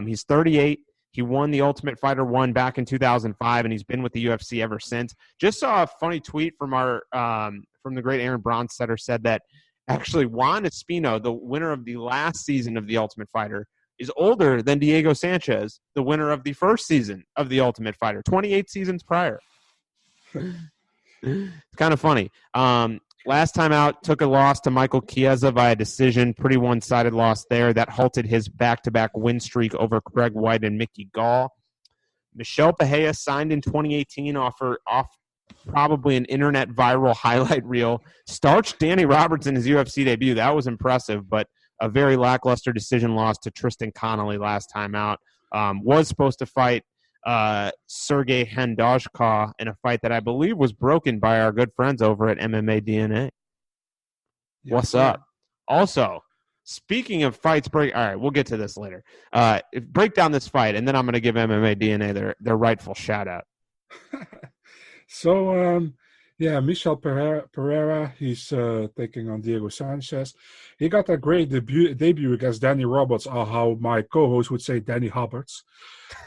Speaker 1: He's 38. He won the Ultimate Fighter 1 back in 2005, and he's been with the UFC ever since. Just saw a funny tweet from from the great Aaron Bronstetter, said that actually Juan Espino, the winner of the last season of The Ultimate Fighter, is older than Diego Sanchez, the winner of the first season of The Ultimate Fighter, 28 seasons prior. It's kind of funny. Last time out, took a loss to Michael Chiesa via decision. Pretty one-sided loss there. That halted his back-to-back win streak over Craig White and Mickey Gall. Michel Pereira signed in 2018 off probably an internet viral highlight reel. Starched Danny Roberts in his UFC debut. That was impressive, but a very lackluster decision loss to Tristan Connolly last time out. Was supposed to fight Sergey Handashkov in a fight that I believe was broken by our good friends over at MMA DNA. Yes, what's up? Also, speaking of fights all right, we'll get to this later. Break down this fight, and then I'm going to give MMA DNA their rightful shout-out.
Speaker 2: So, Michel Pereira, he's taking on Diego Sanchez. He got a great debut against Danny Roberts, or how my co-host would say, Danny Roberts,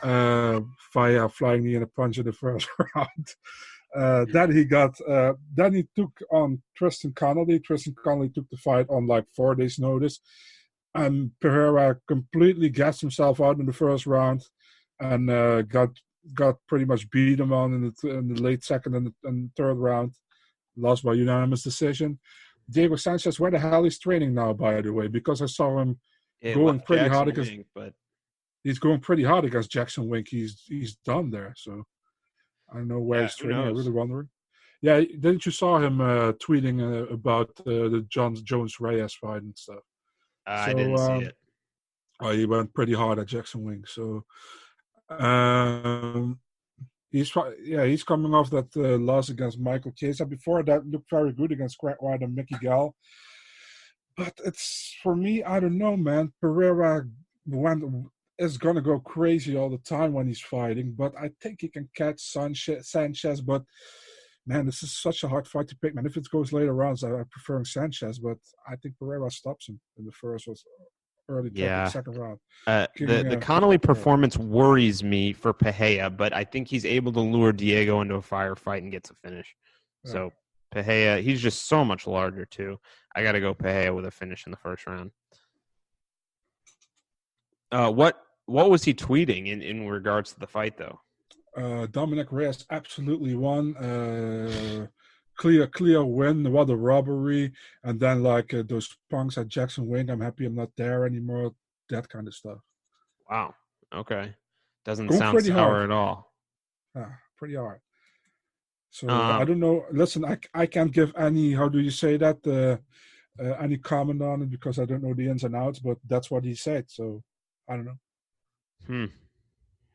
Speaker 2: via flying knee and a punch in the first round. Then he took on Tristan Connolly. Tristan Connolly took the fight on like 4 days' notice, and Pereira completely gassed himself out in the first round, and got pretty much beat him on in the late second and third round. Lost by unanimous decision. Diego Sanchez, where the hell is training now, by the way? Because I saw him going pretty hard against. He's going pretty hard against Jackson Wink. He's done there, so I don't know where he's training. I'm really wondering. Yeah, didn't you saw him tweeting about the Jones Reyes fight and stuff?
Speaker 1: I didn't see it.
Speaker 2: He went pretty hard at Jackson Wink. So um, he's coming off that loss against Michael Chiesa. Before that, looked very good against Craig White and Mickey Gall. But it's, for me, I don't know, man. Pereira is gonna go crazy all the time when he's fighting, but I think he can catch Sanchez. But man, this is such a hard fight to pick, man. If it goes later rounds, I prefer Sanchez, but I think Pereira stops him in the first or early second round.
Speaker 1: The Connolly performance worries me for Pereira, but I think he's able to lure Diego into a firefight and gets a finish. Yeah. So Pereira, he's just so much larger too. I got to go Pereira with a finish in the first round. What was he tweeting in regards to the fight though?
Speaker 2: Dominic Reyes absolutely won. Clear win. What a robbery! And then like those punks at Jackson Wink. I'm happy I'm not there anymore. That kind of stuff.
Speaker 1: Wow. Okay. Doesn't sound sour at all.
Speaker 2: Pretty hard. So I don't know. Listen, I can't give any. How do you say that? Any comment on it because I don't know the ins and outs. But that's what he said. So I don't know.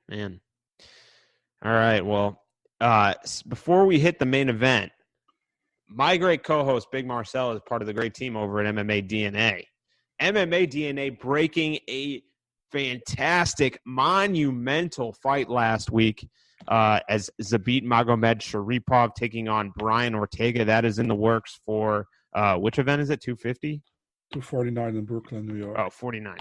Speaker 1: Man. All right. Well, before we hit the main event, my great co-host, Big Marcel, is part of the great team over at MMA DNA. MMA DNA breaking a fantastic, monumental fight last week as Zabit Magomedsharipov taking on Brian Ortega. That is in the works for, which event is it, 250?
Speaker 2: 249 in Brooklyn, New York.
Speaker 1: Oh, 49.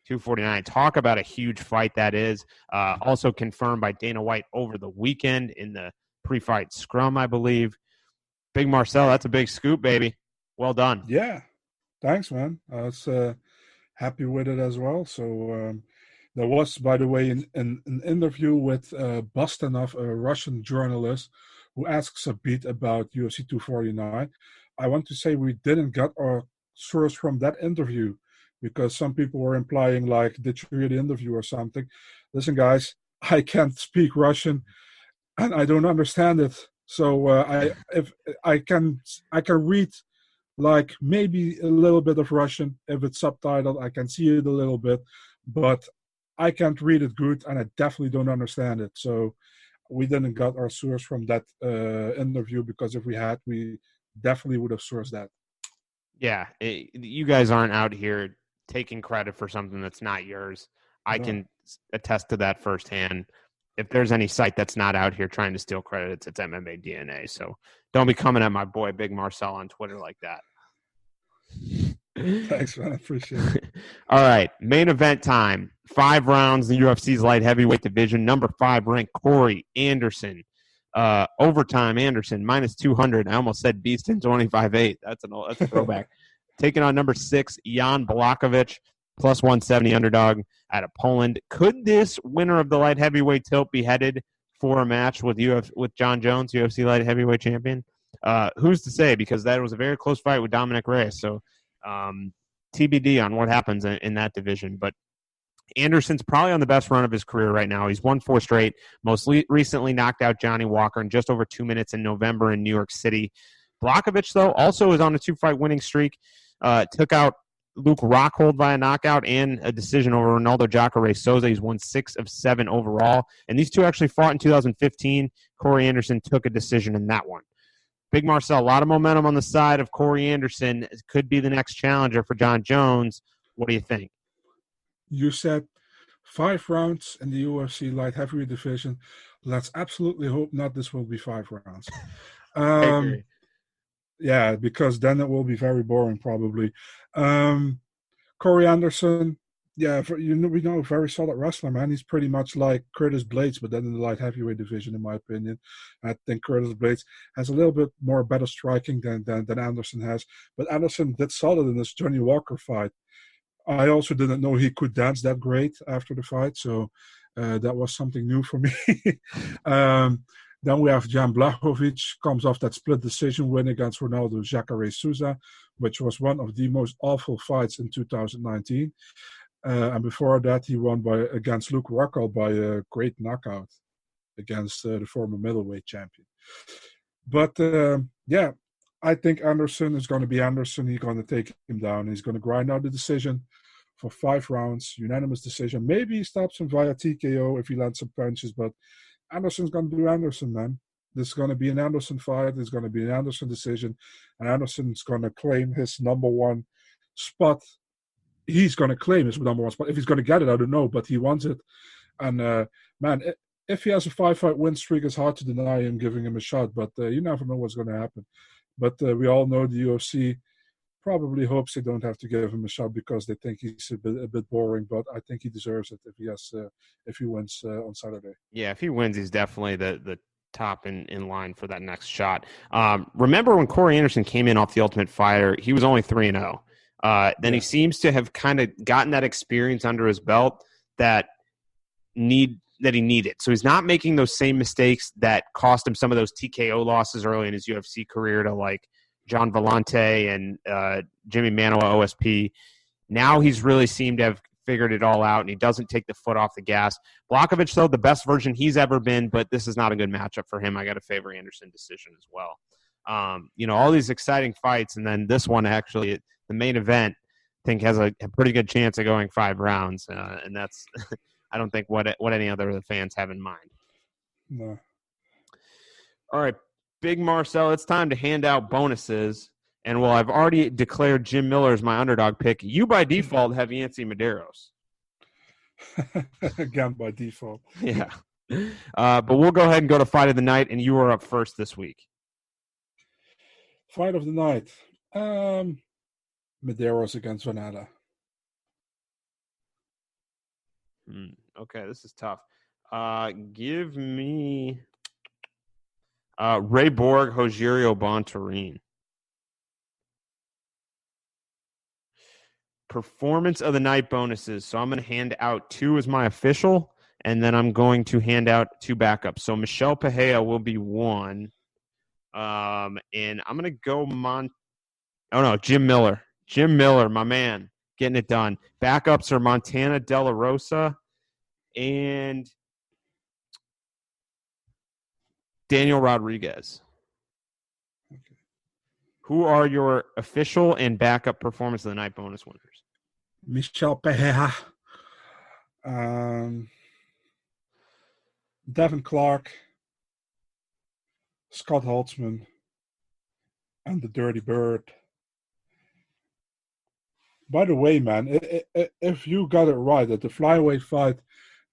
Speaker 1: 249. Talk about a huge fight that is. Also confirmed by Dana White over the weekend in the pre-fight scrum, I believe. Big Marcel, that's a big scoop, baby. Well done.
Speaker 2: Yeah. Thanks, man. I was happy with it as well. So there was, by the way, an interview with Bostanov, a Russian journalist, who asks a bit about UFC 249. I want to say we didn't get our source from that interview because some people were implying, like, did you hear the interview or something? Listen, guys, I can't speak Russian and I don't understand it. So I can read like maybe a little bit of Russian. If it's subtitled, I can see it a little bit, but I can't read it good, and I definitely don't understand it. So we didn't get our source from that interview because if we had, we definitely would have sourced that.
Speaker 1: Yeah, you guys aren't out here taking credit for something that's not yours. I can attest to that firsthand. If there's any site that's not out here trying to steal credit, it's MMA DNA. So don't be coming at my boy Big Marcel on Twitter like that.
Speaker 2: Thanks, man. I appreciate it.
Speaker 1: All right. Main event time. 5 rounds in the UFC's light heavyweight division. Number 5 ranked Corey Anderson. Overtime Anderson, minus 200. I almost said Beaston 25-8. That's a throwback. Taking on number 6, Jan Blachowicz, plus 170 underdog out of Poland. Could this winner of the light heavyweight tilt be headed for a match with John Jones, UFC light heavyweight champion? Who's to say? Because that was a very close fight with Dominic Reyes. So TBD on what happens in that division. But Anderson's probably on the best run of his career right now. He's won 4 straight. Most recently knocked out Johnny Walker in just over 2 minutes in November in New York City. Blachowicz, though, also is on a 2-fight winning streak. Took out Luke Rockhold via knockout and a decision over Ronaldo Jacare Souza. He's won 6 of 7 overall. And these two actually fought in 2015. Corey Anderson took a decision in that one. Big Marcel, a lot of momentum on the side of Corey Anderson. Could be the next challenger for John Jones. What do you think?
Speaker 2: You said 5 rounds in the UFC light heavyweight division. Let's absolutely hope not this will be 5 rounds.
Speaker 1: I agree.
Speaker 2: Yeah, because then it will be very boring probably. Corey Anderson, yeah, we know, very solid wrestler, man. He's pretty much like Curtis Blades, but then in the light heavyweight division, in my opinion. I think Curtis Blades has a little bit more better striking than Anderson has. But Anderson did solid in this Johnny Walker fight. I also didn't know he could dance that great after the fight, so that was something new for me. Then we have Jan Blachowicz, comes off that split decision win against Ronaldo Jacare Souza, which was one of the most awful fights in 2019. And before that, he won against Luke Rockhold by a great knockout against the former middleweight champion. But yeah, I think Anderson is going to be Anderson. He's going to take him down. He's going to grind out the decision for 5 rounds, unanimous decision. Maybe he stops him via TKO if he lands some punches, but Anderson's going to do Anderson, man. This is going to be an Anderson fight. It's going to be an Anderson decision, and Anderson's going to claim his number one spot. He's going to claim his number one spot. If he's going to get it, I don't know, but he wants it. And, man, if he has a 5-fight win streak, it's hard to deny him giving him a shot, but you never know what's going to happen. But we all know the UFC probably hopes they don't have to give him a shot because they think he's a bit boring, but I think he deserves it if he wins on Saturday.
Speaker 1: Yeah, if he wins, he's definitely the top in line for that next shot. Remember when Corey Anderson came in off the Ultimate Fighter, he was only 3-0. Then he seems to have kind of gotten that experience under his belt that he needed. So he's not making those same mistakes that cost him some of those TKO losses early in his UFC career to like John Vellante and Jimmy Manuwa OSP. Now he's really seemed to have figured it all out, and he doesn't take the foot off the gas. Blachowicz, though, the best version he's ever been, but this is not a good matchup for him. I got to favor Anderson decision as well. All these exciting fights, and then this one actually, the main event, I think has a pretty good chance of going 5 rounds, and that's I don't think what any other of the fans have in mind.
Speaker 2: No.
Speaker 1: All right, Big Marcel, it's time to hand out bonuses. And while I've already declared Jim Miller as my underdog pick, you by default have Yancy Medeiros.
Speaker 2: Again, by default.
Speaker 1: Yeah. But we'll go ahead and go to Fight of the Night, and you are up first this week.
Speaker 2: Fight of the Night. Medeiros against Vanada.
Speaker 1: Okay, this is tough. Give me Ray Borg, Rogerio Bontorin. Performance of the night bonuses. So I'm going to hand out 2 as my official, and then I'm going to hand out 2 backups. So Michel Pereira will be 1. And I'm going to go Jim Miller. Jim Miller, my man, getting it done. Backups are Montana De La Rosa and Daniel Rodriguez.
Speaker 2: Okay.
Speaker 1: Who are your official and backup performance of the night bonus winners?
Speaker 2: Michel Pereira, Devin Clark, Scott Holtzman, and the Dirty Bird. By the way, man, if you got it right that the flyweight fight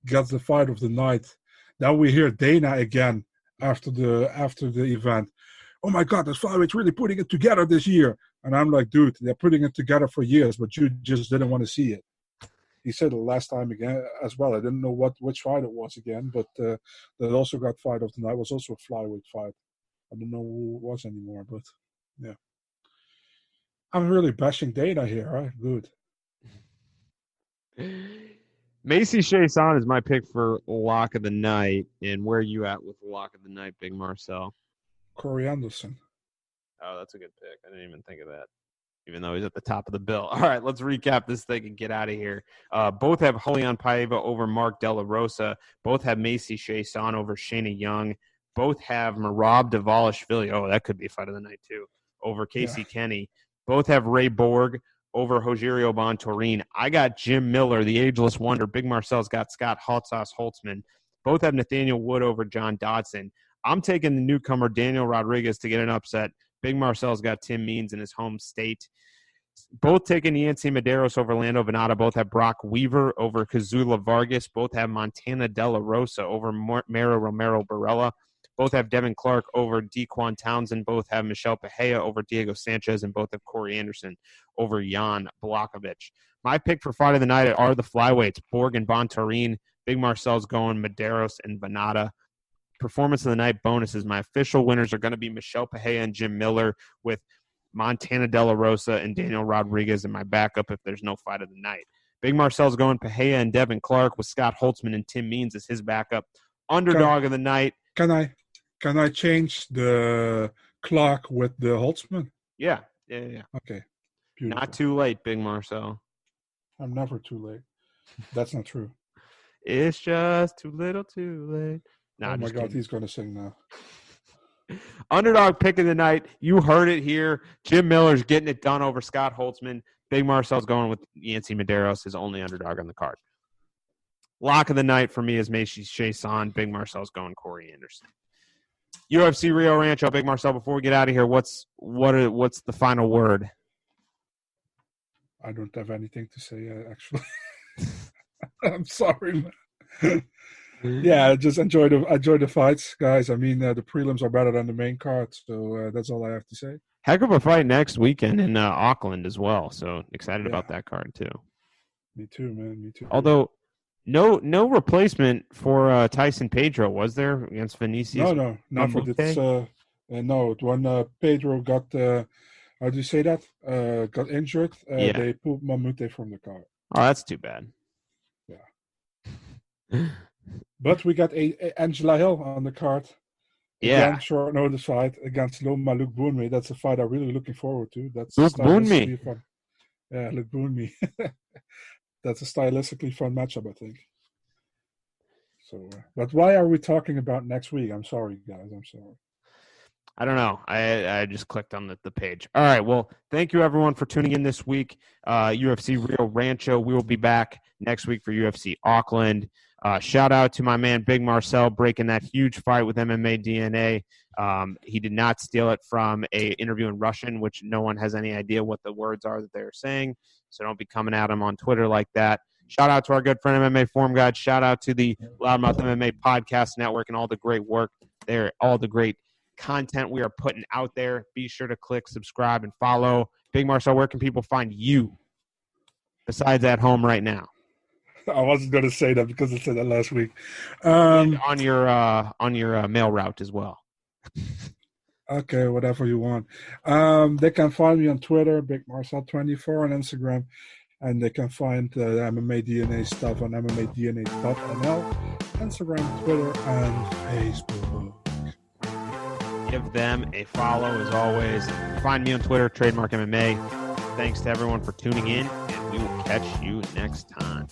Speaker 2: gets the fight of the night, then we hear Dana again after the event. Oh my God, this flyweight's really putting it together this year. And I'm like, dude, they're putting it together for years, but you just didn't want to see it. He said it last time again as well. I didn't know which fight it was again, but that also got fight of the night. It was also a flyweight fight. I don't know who it was anymore, but yeah. I'm really bashing Dana here, right? Good.
Speaker 1: Macy Chiasson is my pick for lock of the night. And where are you at with lock of the night, Big Marcel?
Speaker 2: Corey Anderson.
Speaker 1: Oh, that's a good pick. I didn't even think of that, even though he's at the top of the bill. All right, let's recap this thing and get out of here. Both have Julian Paiva over Mark De La Rosa. Both have Macy Chiasson over Shayna Young. Both have Merab Dvalishvili. Oh, that could be a fight of the night, too, over Casey Kenny. Both have Ray Borg over Rogerio Bontorin. I got Jim Miller, the ageless wonder. Big Marcel's got Scott Holtzman. Both have Nathaniel Wood over John Dodson. I'm taking the newcomer Daniel Rodriguez to get an upset. Big Marcel's got Tim Means in his home state. Both taking Yancy Medeiros over Orlando Venata. Both have Brock Weaver over Kazula Vargas. Both have Montana De La Rosa over Mero Romero Barella. Both have Devin Clark over Dequan Townsend. Both have Michel Pereira over Diego Sanchez. And both have Corey Anderson over Jan Blachowicz. My pick for fight of the night are the flyweights, Borg and Bontorin. Big Marcel's going Medeiros and Venata. Performance of the night bonuses. My official winners are going to be Michel Pereira and Jim Miller, with Montana De La Rosa and Daniel Rodriguez in my backup if there's no fight of the night. Big Marcel's going Pereira and Devin Clark, with Scott Holtzman and Tim Means as his backup. Underdog of the night.
Speaker 2: Can I change the Clark with the Holtzman?
Speaker 1: Yeah.
Speaker 2: Okay. Beautiful.
Speaker 1: Not too late, Big Marcel.
Speaker 2: I'm never too late. That's not true.
Speaker 1: It's just too little too late.
Speaker 2: Oh my God, he's going to sing now.
Speaker 1: Underdog pick of the night. You heard it here. Jim Miller's getting it done over Scott Holtzman. Big Marcel's going with Yancy Medeiros, his only underdog on the card. Lock of the night for me is Macy Chiasson. Big Marcel's going Corey Anderson. UFC Rio Rancho, Big Marcel. Before we get out of here, what's the final word?
Speaker 2: I don't have anything to say, actually. I'm sorry, man. Yeah, just enjoy the fights, guys. I mean, the prelims are better than the main card, so that's all I have to say.
Speaker 1: Heck of a fight next weekend in Auckland as well. So excited about that card too.
Speaker 2: Me too, man. Me too.
Speaker 1: Although no replacement for Tyson Pedro, was there, against Vinicius?
Speaker 2: No. No, when Pedro got how do you say that? Got injured. They pulled Mamute from the card.
Speaker 1: Oh, that's too bad.
Speaker 2: Yeah. But we got Angela Hill on the card.
Speaker 1: Yeah.
Speaker 2: Again, short notice fight against Loma Luke Boonme. That's a fight I'm really looking forward to. That's
Speaker 1: Luke Boonme.
Speaker 2: Fun. Yeah, Luke Boonme. That's a stylistically fun matchup, I think. So, but why are we talking about next week? I'm sorry, guys. I'm sorry.
Speaker 1: I don't know. I just clicked on the page. All right. Well, thank you, everyone, for tuning in this week. UFC Rio Rancho. We will be back next week for UFC Auckland. Shout out to my man Big Marcel breaking that huge fight with MMA DNA. He did not steal it from an interview in Russian, which no one has any idea what the words are that they're saying. So don't be coming at him on Twitter like that. Shout out to our good friend MMA Form Guide. Shout out to the Loudmouth MMA Podcast Network and all the great work there, all the great content we are putting out there. Be sure to click subscribe and follow. Big Marcel, where can people find you besides at home right now?
Speaker 2: I wasn't going to say that because I said that last week.
Speaker 1: On your mail route as well.
Speaker 2: Okay, whatever you want. They can find me on Twitter, Big Marcel24, on Instagram, and they can find the MMA DNA stuff on MMADNA.nl, Instagram, Twitter, and Facebook.
Speaker 1: Give them a follow as always. Find me on Twitter, Trademark MMA. Thanks to everyone for tuning in, and we will catch you next time.